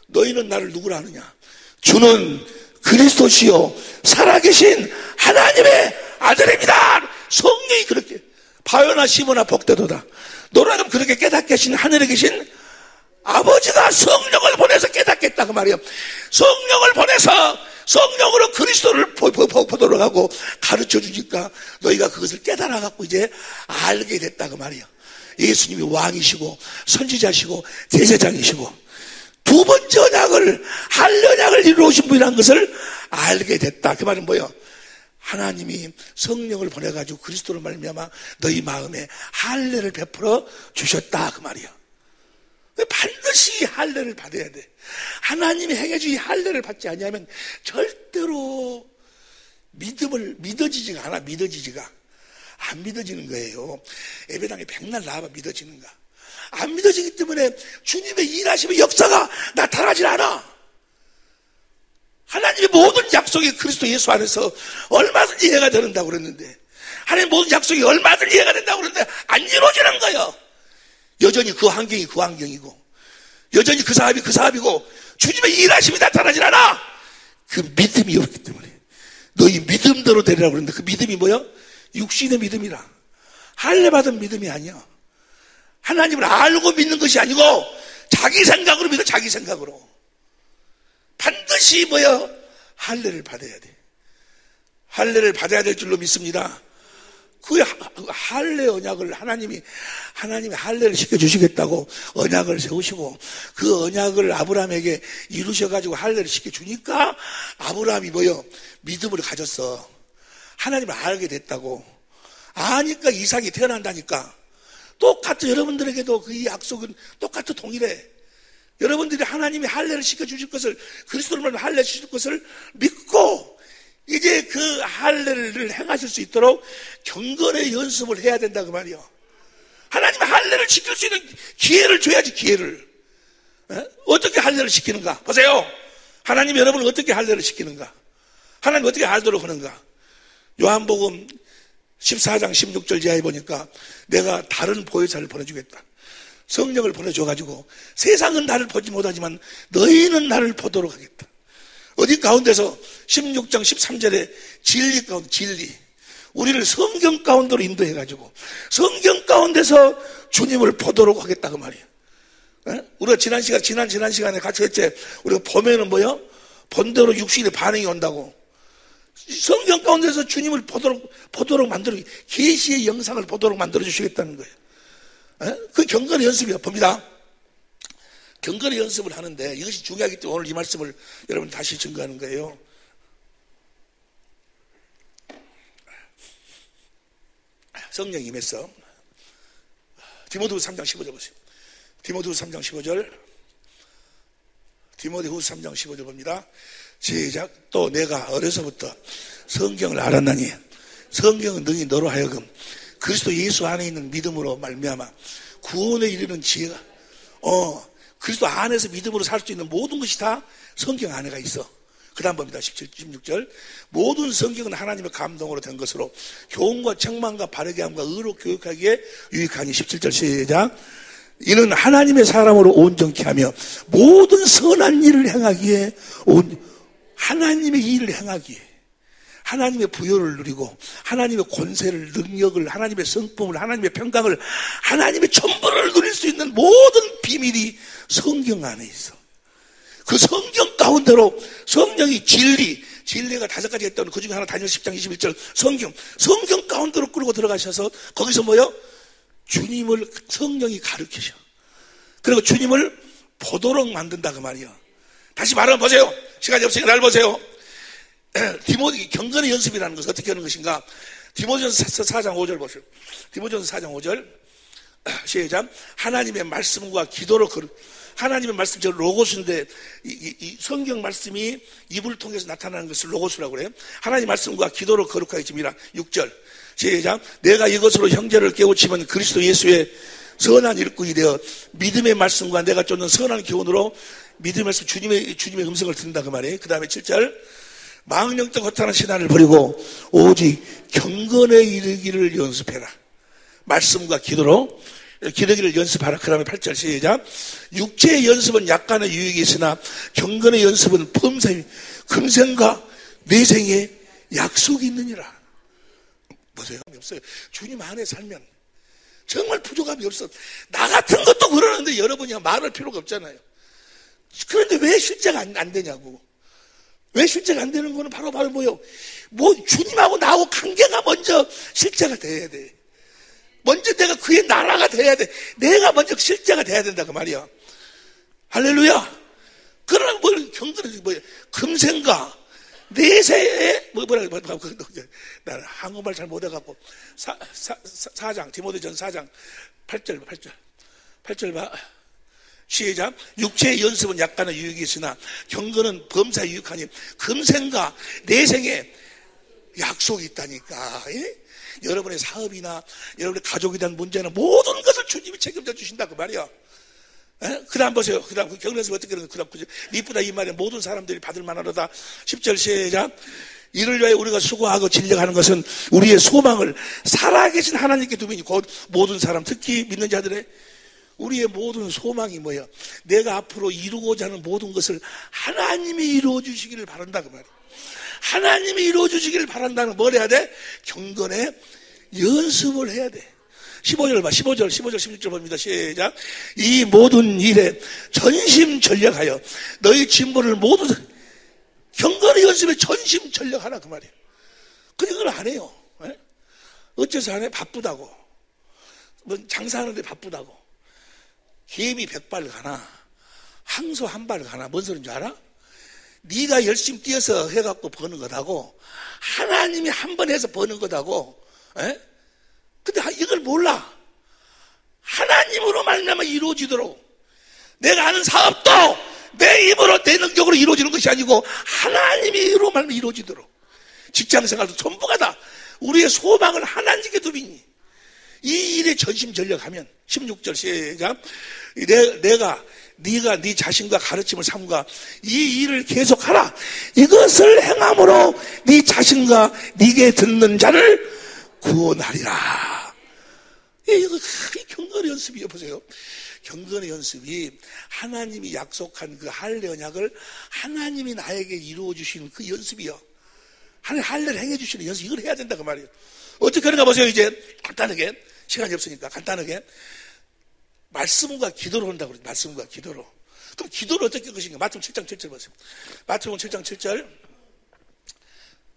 너희는 나를 누구라 하느냐? 주는 그리스도시요 살아계신 하나님의 아들입니다. 성령이 그렇게 바요나 시모나 복되도다. 너라 하면 그렇게 깨닫게 하신 하늘에 계신 아버지가 성령을 보내서 깨닫겠다 그 말이에요. 성령을 보내서 성령으로 그리스도를 보도록 하고 가르쳐 주니까 너희가 그것을 깨달아 갖고 이제 알게 됐다 그 말이에요. 예수님이 왕이시고 선지자시고 제사장이시고 두 번째 언약을 할례 언약을 이루어오신 분이라는 것을 알게 됐다. 그 말은 뭐예요? 하나님이 성령을 보내가지고 그리스도로 말미암아 너희 마음에 할례를 베풀어 주셨다 그 말이에요. 반드시 할례를 받아야 돼. 하나님이 행해준 이 할례를 받지 아니하면 절대로 믿어지지가 않아. 믿어지지가 안 믿어지는 거예요. 예배당에 백날 나와봐 믿어지는가? 안 믿어지기 때문에 주님의 일하심의 역사가 나타나질 않아. 하나님의 모든 약속이 그리스도 예수 안에서 얼마든지 이해가 된다고 그랬는데 하나님의 모든 약속이 얼마든지 이해가 된다고 그랬는데 안 이루어지는 거예요. 여전히 그 환경이 그 환경이고 여전히 그 사업이 그 사업이고 주님의 일하심이 나타나질 않아. 그 믿음이 없기 때문에 너희 믿음대로 되리라고 그러는데 그 믿음이 뭐야? 육신의 믿음이라. 할례 받은 믿음이 아니야. 하나님을 알고 믿는 것이 아니고 자기 생각으로 믿어. 자기 생각으로. 반드시 뭐야? 할례를 받아야 돼. 할례를 받아야 될 줄로 믿습니다. 그 할례 언약을 하나님이 할례를 시켜주시겠다고 언약을 세우시고 그 언약을 아브라함에게 이루셔가지고 할례를 시켜주니까 아브라함이 뭐요? 믿음을 가졌어. 하나님을 알게 됐다고. 아니까 이삭이 태어난다니까. 똑같아. 여러분들에게도 그 약속은 똑같아. 동일해. 여러분들이 하나님이 할례를 시켜주실 것을 그리스도를 말하면 할례를 시킬 것을 믿고 이제 그 할례를 행하실 수 있도록 경건의 연습을 해야 된다 그 말이요. 하나님의 할례를 시킬 수 있는 기회를 줘야지. 기회를. 어떻게 할례를 시키는가? 보세요. 하나님 여러분을 어떻게 할례를 시키는가? 하나님 어떻게 알도록 하는가? 요한복음 14장 16절 지하에 보니까 내가 다른 보혜사를 보내주겠다. 성령을 보내줘가지고 세상은 나를 보지 못하지만 너희는 나를 보도록 하겠다. 어디 가운데서 16장 13절에 진리 가운데 진리 우리를 성경 가운데로 인도해가지고 성경 가운데서 주님을 보도록 하겠다 그 말이에요. 우리가 지난 시간에 같이 했지. 우리가 보면은 뭐요? 본대로 육신의 반응이 온다고. 성경 가운데서 주님을 보도록 만들어 계시의 영상을 보도록 만들어 주시겠다는 거예요. 그 경건의 연습이요. 봅니다. 경건의 연습을 하는데 이것이 중요하기 때문에 오늘 이 말씀을 여러분 다시 증거하는 거예요. 성령이 임했어. 디모데후서 3장 15절 보세요. 디모데후서 3장 15절. 디모데후서 3장 15절 봅니다. 시작. 또 내가 어려서부터 성경을 알았나니 성경은 능히 너로 하여금 그리스도 예수 안에 있는 믿음으로 말미암아 구원에 이르는 지혜가 그리스도 안에서 믿음으로 살 수 있는 모든 것이 다 성경 안에가 있어. 그 다음 봅니다. 17, 16절. 모든 성경은 하나님의 감동으로 된 것으로 교훈과 책망과 바르게 함과 의로 교육하기에 유익하니. 17절 시작. 이는 하나님의 사람으로 온전케 하며 모든 선한 일을 행하기에 하나님의 일을 행하기에 하나님의 부여를 누리고 하나님의 권세를, 능력을, 하나님의 성품을, 하나님의 평강을, 하나님의 전부를 누릴 수 있는 모든 비밀이 성경 안에 있어. 그 성경 가운데로 성령이 진리가 5가지 했던 그 중에 하나 다니엘 10장 21절 성경 가운데로 끌고 들어가셔서 거기서 뭐요? 주님을 성령이 가르치셔. 그리고 주님을 보도록 만든다 그 말이요. 다시 말하면 보세요. 시간이 없으니까 날 보세요. 디모데 경건의 연습이라는 것은 어떻게 하는 것인가? 디모데전서 4장 5절 보세요. 디모데전서 4장 5절 시작. 하나님의 말씀과 기도로 하나님의 말씀, 저 로고스인데 이 성경 말씀이 입을 통해서 나타나는 것을 로고스라고 그래요. 하나님의 말씀과 기도로 거룩하게 지미라. 6절 시작. 내가 이것으로 형제를 깨우치면 그리스도 예수의 선한 일꾼이 되어 믿음의 말씀과 내가 쫓는 선한 교훈으로 믿음의 말씀 주님의 음성을 듣는다 그 말이에요. 그 다음에 7절 망령도 허탄한 신앙을 버리고 오직 경건에 이르기를 연습해라. 말씀과 기도로 기르기를 연습하라. 그 다음에 8절 시작. 육체의 연습은 약간의 유익이 있으나 경건의 연습은 범사에 금생과 내생에 약속이 있느니라. 보세요. 없어요. 주님 안에 살면 정말 부족함이 없어. 나 같은 것도 그러는데 여러분이 말할 필요가 없잖아요. 그런데 왜 실제가 안 되냐고. 왜 실제가 안 되는 거는 바로 뭐요? 주님하고 나하고 관계가 먼저 실제가 돼야 돼. 먼저 내가 그의 나라가 돼야 돼. 내가 먼저 실제가 돼야 된다 그 말이야. 할렐루야. 그러나 경건은 금생가 내세에 나는 한국말 잘 못해갖고 4장 디모데전서 4장 8절 봐. 시작. 육체의 연습은 약간의 유익이 있으나 경건은 범사에 유익하니 금생과 내생에 약속이 있다니까. 예? 여러분의 사업이나 여러분의 가족에 대한 문제나 모든 것을 주님이 책임져 주신다 그 말이야. 그 다음 보세요. 그 다음 경례에서 어떻게 그러는 그 다음 이쁘다 이 말에 모든 사람들이 받을 만하로다. 10절 시작. 이를 위하여 우리가 수고하고 진력하는 것은 우리의 소망을 살아계신 하나님께 두면 곧 모든 사람 특히 믿는 자들의 우리의 모든 소망이 뭐야? 내가 앞으로 이루고자 하는 모든 것을 하나님이 이루어 주시기를 바란다 그 말이야. 하나님이 이루어 주시기를 바란다는 뭘 해야 돼? 경건의 연습을 해야 돼. 15절 봐. 15절 16절 봅니다. 시작. 이 모든 일에 전심전력하여 너희 진보를 모두 경건의 연습에 전심전력하라 그 말이에요. 근데 그걸 안 해요. 어째서 안 해? 바쁘다고. 장사하는데 바쁘다고. 개미 100발 가나 항소 1발 가나 뭔 소리인 줄 알아? 네가 열심히 뛰어서 해갖고 버는 거다고 하나님이 한 번 해서 버는 거다고. 근데 이걸 몰라. 하나님으로 말미암아 이루어지도록 내가 하는 사업도 내 힘으로 내 능력으로 이루어지는 것이 아니고 하나님으로 말미암아 이루어지도록 직장생활도 전부가 다 우리의 소망을 하나님께 두비니 이 일에 전심전력하면 16절 시작. 네가 네 자신과 가르침을 삼가 이 일을 계속하라. 이것을 행함으로 네 자신과 네게 듣는 자를 구원하리라. 이거 경건의 연습이에요. 보세요. 경건의 연습이 하나님이 약속한 그 할례 언약을 하나님이 나에게 이루어 주시는 그 연습이요. 할례를 행해 주시는 연습, 이걸 해야 된다 그 말이에요. 어떻게 하는가 보세요. 이제 간단하게 시간이 없으니까 간단하게 말씀과 기도로 한다고 그러죠. 말씀과 기도로. 그럼 기도를 어떻게 할 것인가? 마태복음 7장 7절 보세요. 마태복음 7장 7절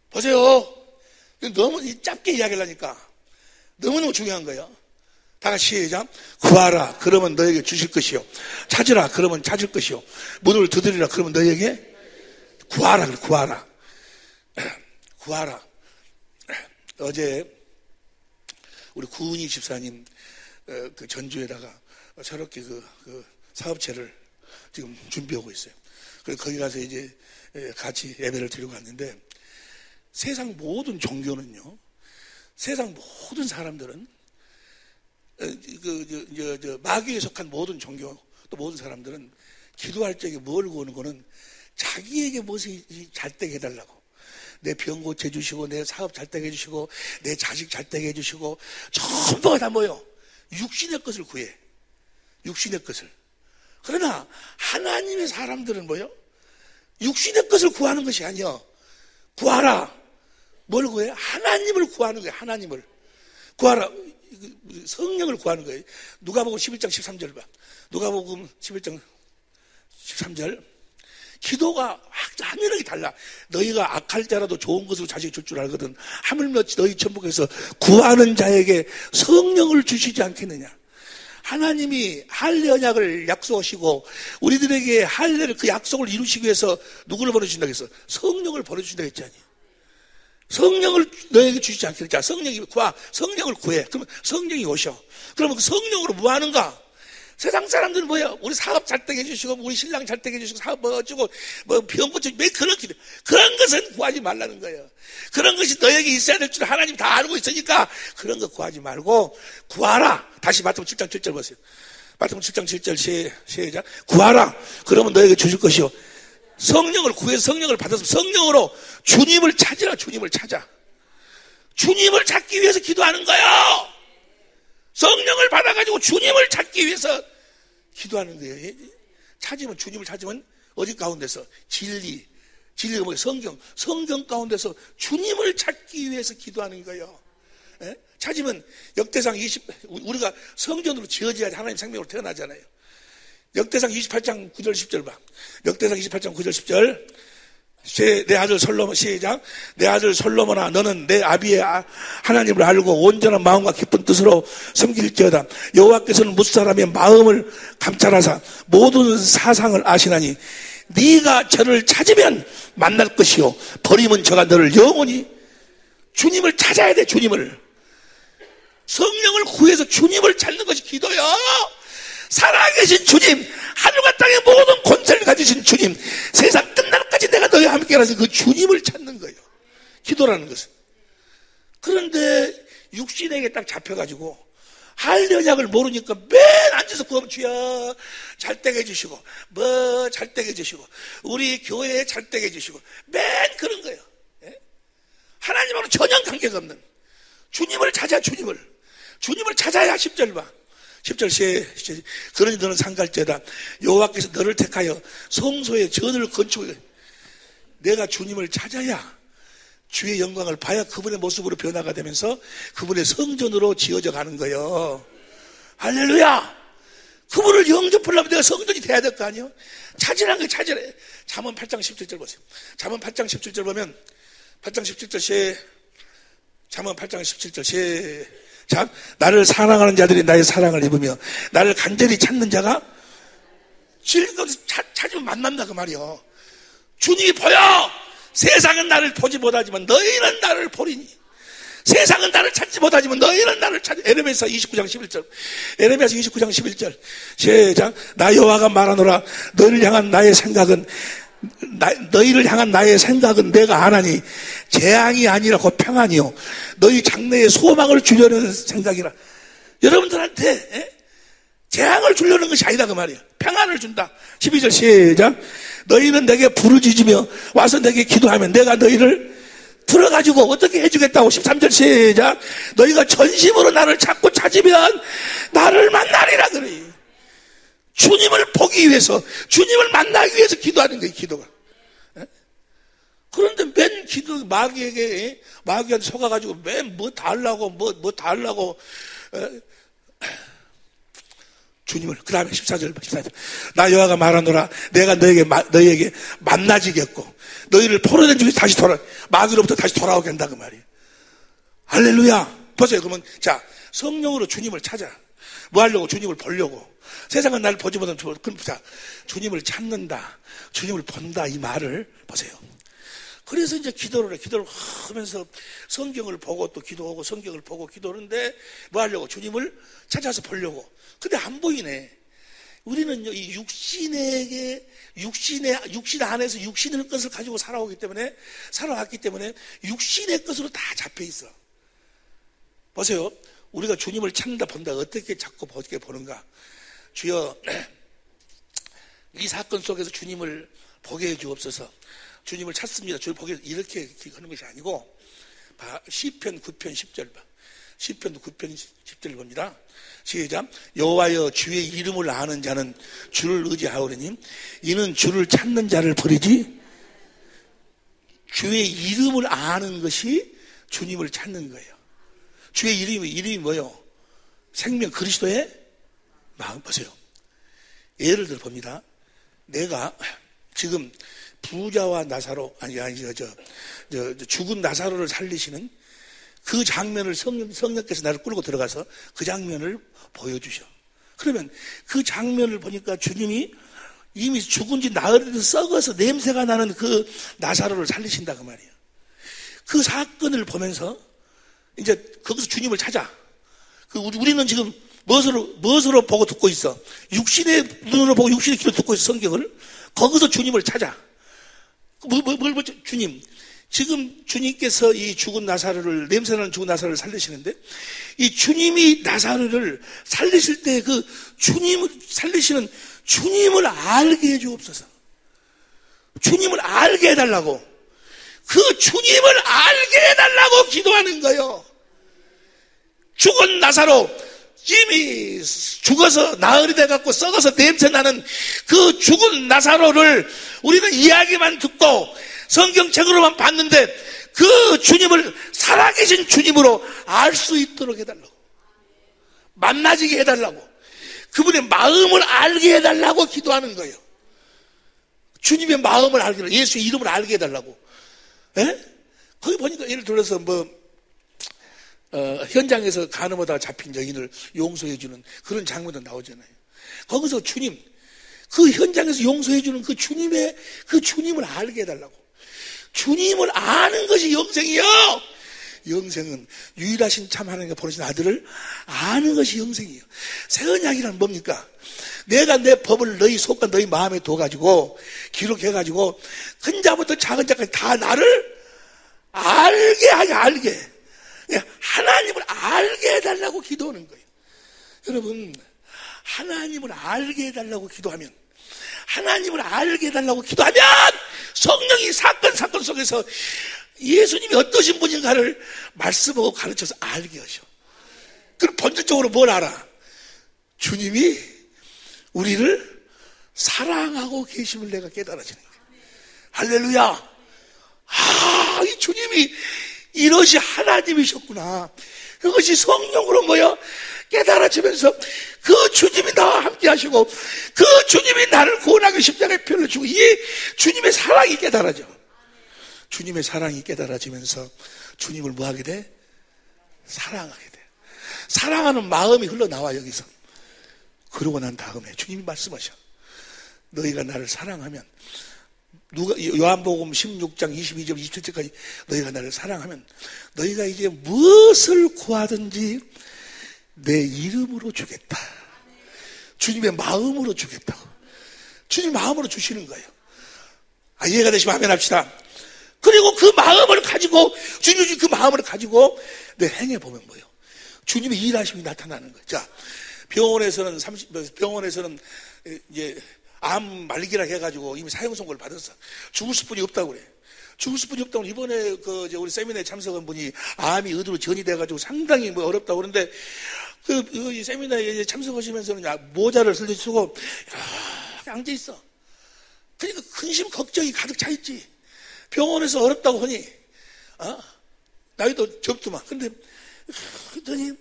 보세요. 너무 짧게 이야기를 하니까 너무너무 중요한 거예요. 다 같이 시작. 구하라 그러면 너에게 주실 것이요 찾으라 그러면 찾을 것이요 문을 두드리라 그러면 너에게 구하라. 어제 우리 구은희 집사님 그 전주에다가 저렇게 그 사업체를 지금 준비하고 있어요. 그래서 거기 가서 이제 같이 예배를 드리고 갔는데, 세상 모든 종교는요, 세상 모든 사람들은 마귀에 속한 모든 종교 또 모든 사람들은 기도할 적에 뭘 구하는 거는 자기에게 무엇이 잘 되게 해달라고, 내 병 고쳐주시고 내 사업 잘 되게 해주시고 내 자식 잘 되게 해주시고 전부가 다 뭐요? 육신의 것을 구해. 육신의 것을. 그러나 하나님의 사람들은 뭐요? 육신의 것을 구하는 것이 아니요, 구하라. 뭘 구해? 하나님을 구하는 거예요. 하나님을 구하라. 성령을 구하는 거예요. 누가복음 11장 13절 봐. 누가복음 11장 13절. 기도가 하늘이 달라. 너희가 악할 자라도 좋은 것으로 자식 줄 줄 알거든. 하물며 너희 천국에서 구하는 자에게 성령을 주시지 않겠느냐. 하나님이 할례 언약을 약속하시고 우리들에게 할례를 그 약속을 이루시기 위해서 누구를 보내주신다고 했어? 성령을 보내주신다고 했잖니. 성령을 너에게 주시지 않겠느냐. 성령이 성령을 구해. 그러면 성령이 오셔. 그러면 그 성령으로 뭐 하는가? 세상 사람들은 뭐예요? 우리 사업 잘 되게 해주시고 우리 신랑 잘 되게 해주시고 사업 뭐 어쩌고 뭐 병 고치고 왜 그렇게 그런 것은 구하지 말라는 거예요. 그런 것이 너에게 있어야 될 줄 하나님 다 알고 있으니까 그런 거 구하지 말고 구하라. 다시 마태복음 7장 7절 보세요. 마태복음 7장 7절 시작. 구하라. 그러면 너에게 주실 것이요. 성령을 구해서 성령을 받아서 성령으로 주님을 찾으라. 주님을 찾아. 주님을 찾기 위해서 기도하는 거예요. 성령을 받아가지고 주님을 찾기 위해서 기도하는 거예요. 찾으면, 주님을 찾으면 어디 가운데서? 진리가 뭐예요? 성경 가운데서 주님을 찾기 위해서 기도하는 거예요. 예? 찾으면 역대상 우리가 성전으로 지어져야지 하나님 생명으로 태어나잖아요. 역대상 28장 9절 10절 봐. 역대상 28장 9절 10절. 내 아들 솔로몬, 시작. 내 아들 솔로몬아, 너는 내 아비의 하나님을 알고 온전한 마음과 기쁜 뜻으로 섬길지어다. 여호와께서는 무사람의 마음을 감찰하사 모든 사상을 아시나니 네가 저를 찾으면 만날 것이요 버리면 저가 너를 영원히. 주님을 찾아야 돼. 주님을. 성령을 구해서 주님을 찾는 것이 기도요. 살아계신 주님, 하늘과 땅의 모든 권세를 가지신 주님, 세상 끝날까지 내가 너희와 함께라서 그 주님을 찾는 거예요. 기도라는 것은. 그런데 육신에게 딱 잡혀가지고 할례 언약을 모르니까 맨 앉아서 구하면 주여 잘 되게 해주시고 뭐 잘 되게 해주시고 우리 교회에 잘 되게 해주시고 맨 그런 거예요. 예? 하나님하고 전혀 관계가 없는 주님을 찾아. 주님을 찾아야 10절 봐. 10절 그러니 너는 상갈죄다. 여호와께서 너를 택하여 성소에 전을 건축해. 내가 주님을 찾아야 주의 영광을 봐야 그분의 모습으로 변화가 되면서 그분의 성전으로 지어져 가는 거예요. 할렐루야. 그분을 영접하려면 내가 성전이 돼야 될 거 아니에요. 찾으라는 게 찾으래. 잠언 8장 17절 보세요. 잠언 8장 17절 보면 8장 17절 잠언 8장 17절 자, 나를 사랑하는 자들이 나의 사랑을 입으며 나를 간절히 찾는 자가 즐거워서 찾으면 만난다 그 말이요. 주님이 보여. 세상은 나를 보지 못하지만 너희는 나를 보리니. 세상은 나를 찾지 못하지만 너희는 나를 찾지. 에레미야 29장 11절. 에레미야 29장 11절. 시작. 나 여호와가 말하노라. 너희를 향한 나의 생각은 내가 아나니 재앙이 아니라 곧 평안이요 너희 장래에 소망을 주려는 생각이라. 여러분들한테 재앙을 주려는 것이 아니다 그 말이에요. 평안을 준다. 12절 시작. 너희는 내게 부르짖으며 와서 내게 기도하면 내가 너희를 들어가지고 어떻게 해주겠다고. 13절 시작. 너희가 전심으로 나를 찾고 찾으면 나를 만나리라 그래. 주님을 보기 위해서, 주님을 만나기 위해서 기도하는 거예요, 기도가. 그런데 맨 기도, 마귀한테 속아가지고 맨 뭐 달라고, 뭐 달라고, 주님을. 그 다음에 14절. 나 여호와가 말하노라. 내가 너희에게 만나지겠고, 너희를 포로된 중에 다시 마귀로부터 다시 돌아오게 한다, 그 말이에요. 할렐루야. 보세요. 그러면, 자, 성령으로 주님을 찾아. 뭐 하려고? 주님을 보려고. 세상은 나를 보지 못하면, 그럼 자, 주님을 찾는다. 주님을 본다. 이 말을 보세요. 그래서 이제 기도를 하면서 성경을 보고 또 기도하고 성경을 보고 기도하는데 뭐 하려고? 주님을 찾아서 보려고. 근데 안 보이네. 우리는요, 이 육신 안에서 육신의 것을 가지고 살아왔기 때문에 육신의 것으로 다 잡혀 있어. 보세요. 우리가 주님을 찾는다 본다. 어떻게 자꾸 보는가? 주여, 이 사건 속에서 주님을 보게 해 주옵소서. 주님을 찾습니다. 주님을 보게 이렇게 하는 것이 아니고, 시편 9편 10절 봐. 시편 9편 10절 봅니다. 시작. 여호와여, 주의 이름을 아는 자는 주를 의지하오리니 이는 주를 찾는 자를 버리지. 주의 이름을 아는 것이 주님을 찾는 거예요. 주의 이름이 뭐예요? 생명 그리스도의 마음. 보세요. 예를 들어 봅니다. 내가 지금 부자와 나사로, 죽은 나사로를 살리시는 그 장면을 성령께서 나를 끌고 들어가서 그 장면을 보여주셔. 그러면 그 장면을 보니까 주님이 이미 죽은 지 나흘에도 썩어서 냄새가 나는 그 나사로를 살리신다 그 말이에요. 그 사건을 보면서 이제 거기서 주님을 찾아. 우리는 지금 무엇으로 보고 듣고 있어? 육신의 눈으로 보고 육신의 귀로 듣고 있어, 성경을. 거기서 주님을 찾아. 주님. 지금 주님께서 이 죽은 나사로를, 냄새나는 죽은 나사로를 살리시는데, 이 주님이 나사로를 살리실 때 그 주님을 살리시는 주님을 알게 해주옵소서. 주님을 알게 해달라고. 그 주님을 알게 해달라고 기도하는 거예요. 죽은 나사로, 이미 죽어서 나흘이 돼갖고 썩어서 냄새나는 그 죽은 나사로를 우리는 이야기만 듣고 성경책으로만 봤는데 그 주님을 살아계신 주님으로 알 수 있도록 해달라고. 만나지게 해달라고. 그분의 마음을 알게 해달라고 기도하는 거예요. 주님의 마음을 알게 해달라고. 예수의 이름을 알게 해달라고. 에? 거기 보니까 예를 들어서 현장에서 간음하다가 잡힌 여인을 용서해주는 그런 장면도 나오잖아요. 거기서 주님, 그 현장에서 용서해주는 그 주님을 알게 해달라고. 주님을 아는 것이 영생이요. 영생은 유일하신 참 하나님과 보내신 아들을 아는 것이 영생이에요. 새 언약이란 뭡니까? 내가 내 법을 너희 속과 너희 마음에 둬가지고 기록해가지고 큰 자부터 작은 자까지 다 나를 알게 하게 알게. 하나님을 알게 해달라고 기도하는 거예요. 여러분, 하나님을 알게 해달라고 기도하면, 하나님을 알게 해달라고 기도하면 성령이 사건 속에서 예수님이 어떠신 분인가를 말씀하고 가르쳐서 알게 하셔. 그럼 본질적으로 뭘 알아? 주님이 우리를 사랑하고 계심을 내가 깨달아지는 거예요. 할렐루야. 이 주님이 이것이 하나님이셨구나. 그것이 성령으로 깨달아지면서 그 주님이 나와 함께 하시고 그 주님이 나를 구원하기 십자가에 피를 주고 이 주님의 사랑이 깨달아져. 주님의 사랑이 깨달아지면서 주님을 뭐하게 돼? 사랑하게 돼. 사랑하는 마음이 흘러나와 여기서. 그러고 난 다음에 주님이 말씀하셔. 너희가 나를 사랑하면 요한복음 16장 22절 27절까지 너희가 나를 사랑하면 너희가 이제 무엇을 구하든지 내 이름으로 주겠다. 주님의 마음으로 주겠다고. 주님 마음으로 주시는 거예요. 이해가 되시면 아멘 합시다. 그리고 그 마음을 가지고 주님 그 마음을 가지고 내 행해 보면 뭐예요? 주님의 일하심이 나타나는 거예요. 자, 병원에서는 이제 암 말기라 해가지고 이미 사형 선고를 받았어. 죽을 수뿐이 없다고 그래. 죽을 수뿐이 없다고. 이번에 우리 세미나에 참석한 분이 암이 의도로 전이 돼가지고 상당히 어렵다고 그러는데 이 세미나에 참석하시면서는 모자를 슬쩍 쓰고 이렇게 앉아 있어. 그러니까 근심 걱정이 가득 차 있지. 병원에서 어렵다고 하니 나이도 젊더만. 근데 그랬더니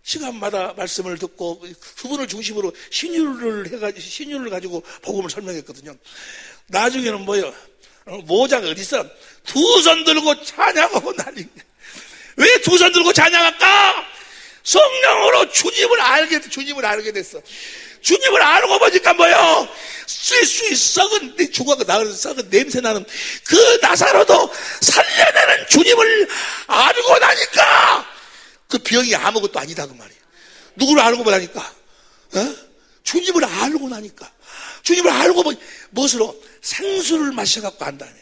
시간마다 말씀을 듣고 그분을 중심으로 신유를 가지고 복음을 설명했거든요. 나중에는 뭐예요? 모자가 어디 있어? 두 손 들고 찬양하고 난리. 왜 두 손 들고 찬양할까? 성령으로 주님을 알게 됐어. 주님을 알고 보니까 뭐요? 쇠수이 썩은, 죽어가 나가서 썩은 냄새나는 그 나사로도 살려내는 주님을 알고 나니까 그 병이 아무것도 아니다 그 말이에요. 누구를 알고 보니까? 주님을 알고 나니까. 주님을 알고 보니 무엇으로? 생수를 마셔갖고 한 다음에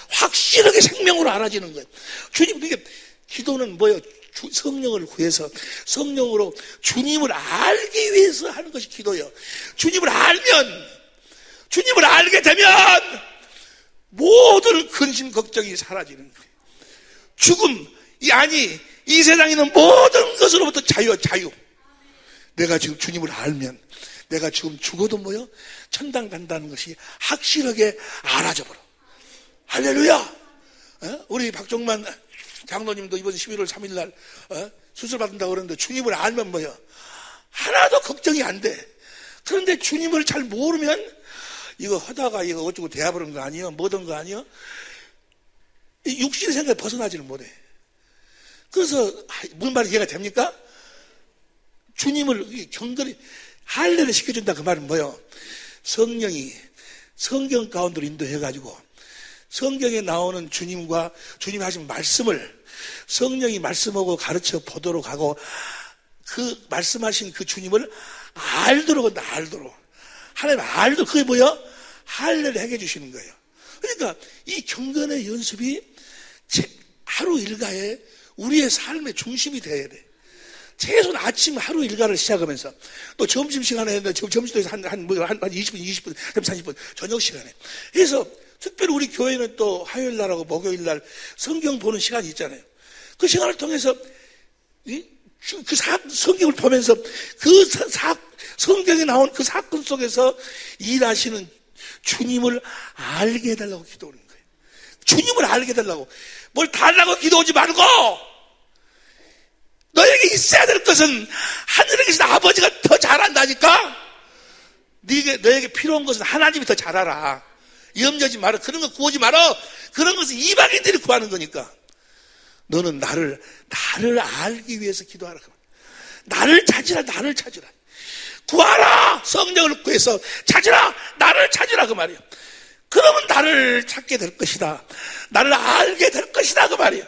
확실하게 생명으로 알아지는 거예요. 주님, 이게 기도는 뭐예요? 성령을 구해서 성령으로 주님을 알기 위해서 하는 것이 기도예요. 주님을 알게 되면 모든 근심 걱정이 사라지는 거예요. 이 세상에 있는 모든 것으로부터 자유. 내가 지금 주님을 알면 내가 지금 죽어도 뭐요? 천당 간다는 것이 확실하게 알아져 버려. 할렐루야. 우리 박종만 장로님도 이번 11월 3일 날 수술 받는다고 그러는데 주님을 알면 뭐요? 하나도 걱정이 안 돼. 그런데 주님을 잘 모르면 이거 하다가 이거 어쩌고 대화버린 거 아니에요? 뭐든 거 아니에요? 육신의 생각에 벗어나지를 못해. 그래서 무슨 말이 이해가 됩니까? 주님을 경건히 할례를 시켜준다 그 말은 뭐예요? 성령이 성경 가운데로 인도해가지고 성경에 나오는 주님과 주님이 하신 말씀을 성령이 말씀하고 가르쳐 보도록 하고 그 말씀하신 그 주님을 알도록 한다. 하나님 알도록. 그게 뭐예요? 할례를 행해 주시는 거예요. 그러니까 이 경건의 연습이 하루 일과에 우리의 삶의 중심이 돼야 돼. 최소한 아침 하루 일과를 시작하면서 또 점심시간에 점심도에서 한 20분, 30분 저녁 시간에 그래서 특별히 우리 교회는 또 화요일 날하고 목요일 날 성경 보는 시간이 있잖아요. 그 시간을 통해서 성경을 보면서 성경에 나온 그 사건 속에서 일하시는 주님을 알게 해달라고 기도하는 거예요. 주님을 알게 해달라고. 뭘 달라고 기도하지 말고 너에게 있어야 될 것은 하늘에 계신 아버지가 더 잘한다니까. 너에게 필요한 것은 하나님이 더 잘 알아. 염려하지 마라. 그런 거 구하지 마라. 그런 것은 이방인들이 구하는 거니까. 너는 나를 알기 위해서 기도하라. 나를 찾으라. 구하라. 성령을 구해서 찾으라. 나를 찾으라 그 말이야. 그러면 나를 찾게 될 것이다. 나를 알게 될 것이다 그 말이야.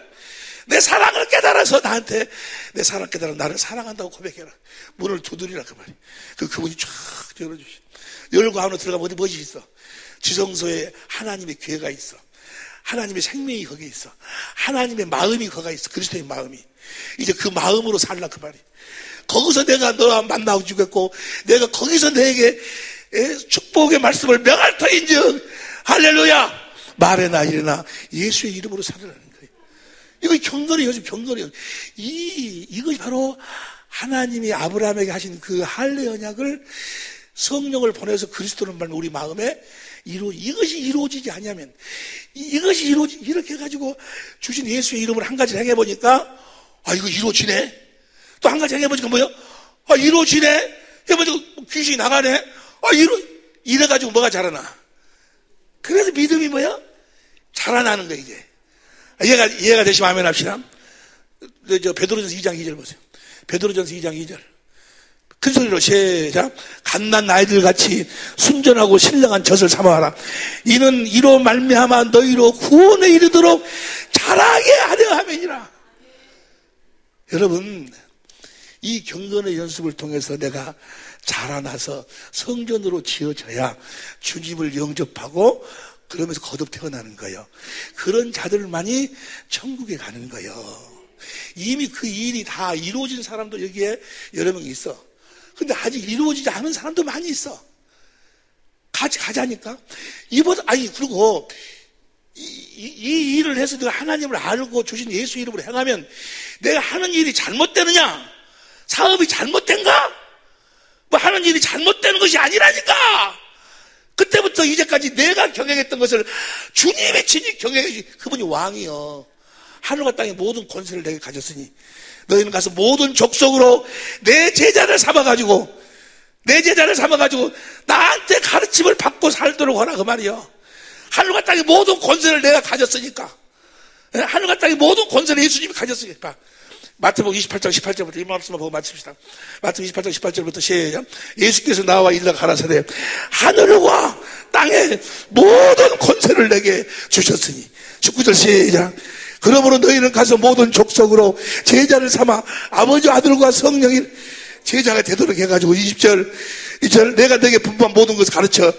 내 사랑을 깨달아서 나한테 내 사랑 깨달아 나를 사랑한다고 고백해라. 문을 두드리라 그 말이야. 그분이 쫙 열어주시. 열고 안으로 들어가면 무엇이 있어? 지성소에 하나님의 교회가 있어. 하나님의 생명이 거기 있어. 하나님의 마음이 거기 있어. 그리스도의 마음이. 이제 그 마음으로 살라 그 말이야. 거기서 내가 너와 만나고 주겠고 내가 거기서 너에게 축복의 말씀을 명할 터인즉 할렐루야. 말해나 이래나 예수의 이름으로 살으라는 거예요. 이거 경건의 연습. 이것이 바로 하나님이 아브라함에게 하신 그 할례 언약을 성령을 보내서 그리스도는 말 우리 마음에 이것이 이루어지지 않냐면 이렇게 해가지고 주신 예수의 이름으로 한 가지를 행해보니까 이거 이루어지네. 또 한 가지 행해보니까 뭐요? 이루어지네. 해보니까 귀신이 나가네. 이래가지고 뭐가 자라나? 그래서 믿음이 뭐야? 자라나는 거야 이제. 이해가 되시면 아멘 합시다. 베드로전서 2장 2절 보세요. 베드로전서 2장 2절. 큰 소리로 시작. 갓난 아이들 같이 순전하고 신령한 젖을 삼아라. 이는 이로 말미암아 너희로 구원에 이르도록 자라게 하려 함이니라. 여러분, 이 경건의 연습을 통해서 내가 자라나서 성전으로 지어져야 주님을 영접하고 그러면서 거듭 태어나는 거예요. 그런 자들만이 천국에 가는 거예요. 이미 그 일이 다 이루어진 사람도 여기에 여러 명 있어. 근데 아직 이루어지지 않은 사람도 많이 있어. 같이 가자니까. 그리고 이 일을 해서 내가 하나님을 알고 주신 예수 이름으로 행하면 내가 하는 일이 잘못되느냐? 사업이 잘못된가? 하는 일이 잘못되는 것이 아니라니까! 그때부터 이제까지 내가 경영했던 것을 주님의 친히 경영해 주신 그분이 왕이요. 하늘과 땅의 모든 권세를 내게 가졌으니 너희는 가서 모든 족속으로 내 제자를 삼아가지고 나한테 가르침을 받고 살도록 하라 그 말이요. 하늘과 땅의 모든 권세를 내가 가졌으니까. 하늘과 땅의 모든 권세를 예수님이 가졌으니까. 마태복음 28장 18절부터 이 말씀을 보고 마칩시다. 마태복음 28장 18절부터 시작. 예수께서 나와 일러 가라사대 하늘과 땅의 모든 권세를 내게 주셨으니 19절 시작. 그러므로 너희는 가서 모든 족속으로 제자를 삼아 아버지 아들과 성령이 제자가 되도록 해가지고 20절 내가 너에게 분부한 모든 것을 가르쳐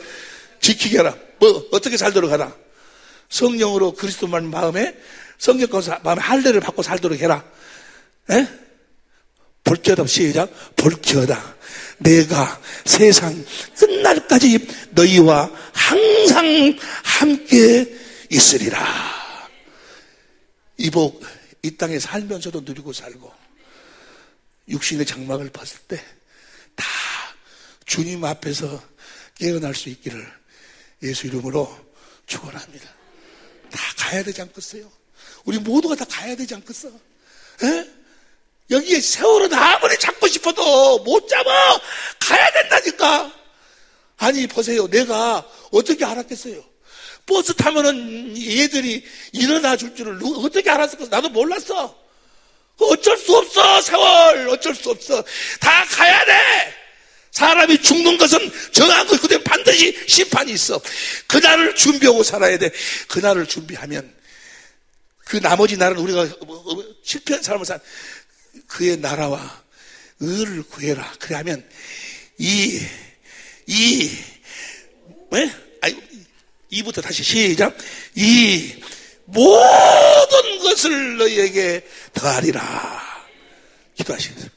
지키게 하라. 뭐 어떻게 살도록 하라. 성령으로 그리스도만 마음에 성령 가운데 마음에 할례를 받고 살도록 해라. 에? 볼지어다 시작. 볼지어다 내가 세상 끝날까지 너희와 항상 함께 있으리라. 이 복 이 땅에 살면서도 누리고 살고 육신의 장막을 벗을 때 다 주님 앞에서 깨어날 수 있기를 예수 이름으로 축원합니다. 다 가야 되지 않겠어요? 우리 모두가 다 가야 되지 않겠어? 에? 여기에 세월은 아무리 잡고 싶어도 못 잡아. 가야 된다니까. 아니 보세요. 내가 어떻게 알았겠어요? 버스 타면은 얘들이 일어나 줄 줄을 어떻게 알았을까? 나도 몰랐어. 어쩔 수 없어. 세월 어쩔 수 없어. 다 가야 돼. 사람이 죽는 것은 정한 것, 그때 반드시 심판이 있어. 그날을 준비하고 살아야 돼. 그날을 준비하면 그 나머지 날은 우리가 실패한 삶을 산 그의 나라와 의를 구해라. 그래 하면 이부터 다시 시작. 이 모든 것을 너희에게 더하리라. 기도하시겠습니다.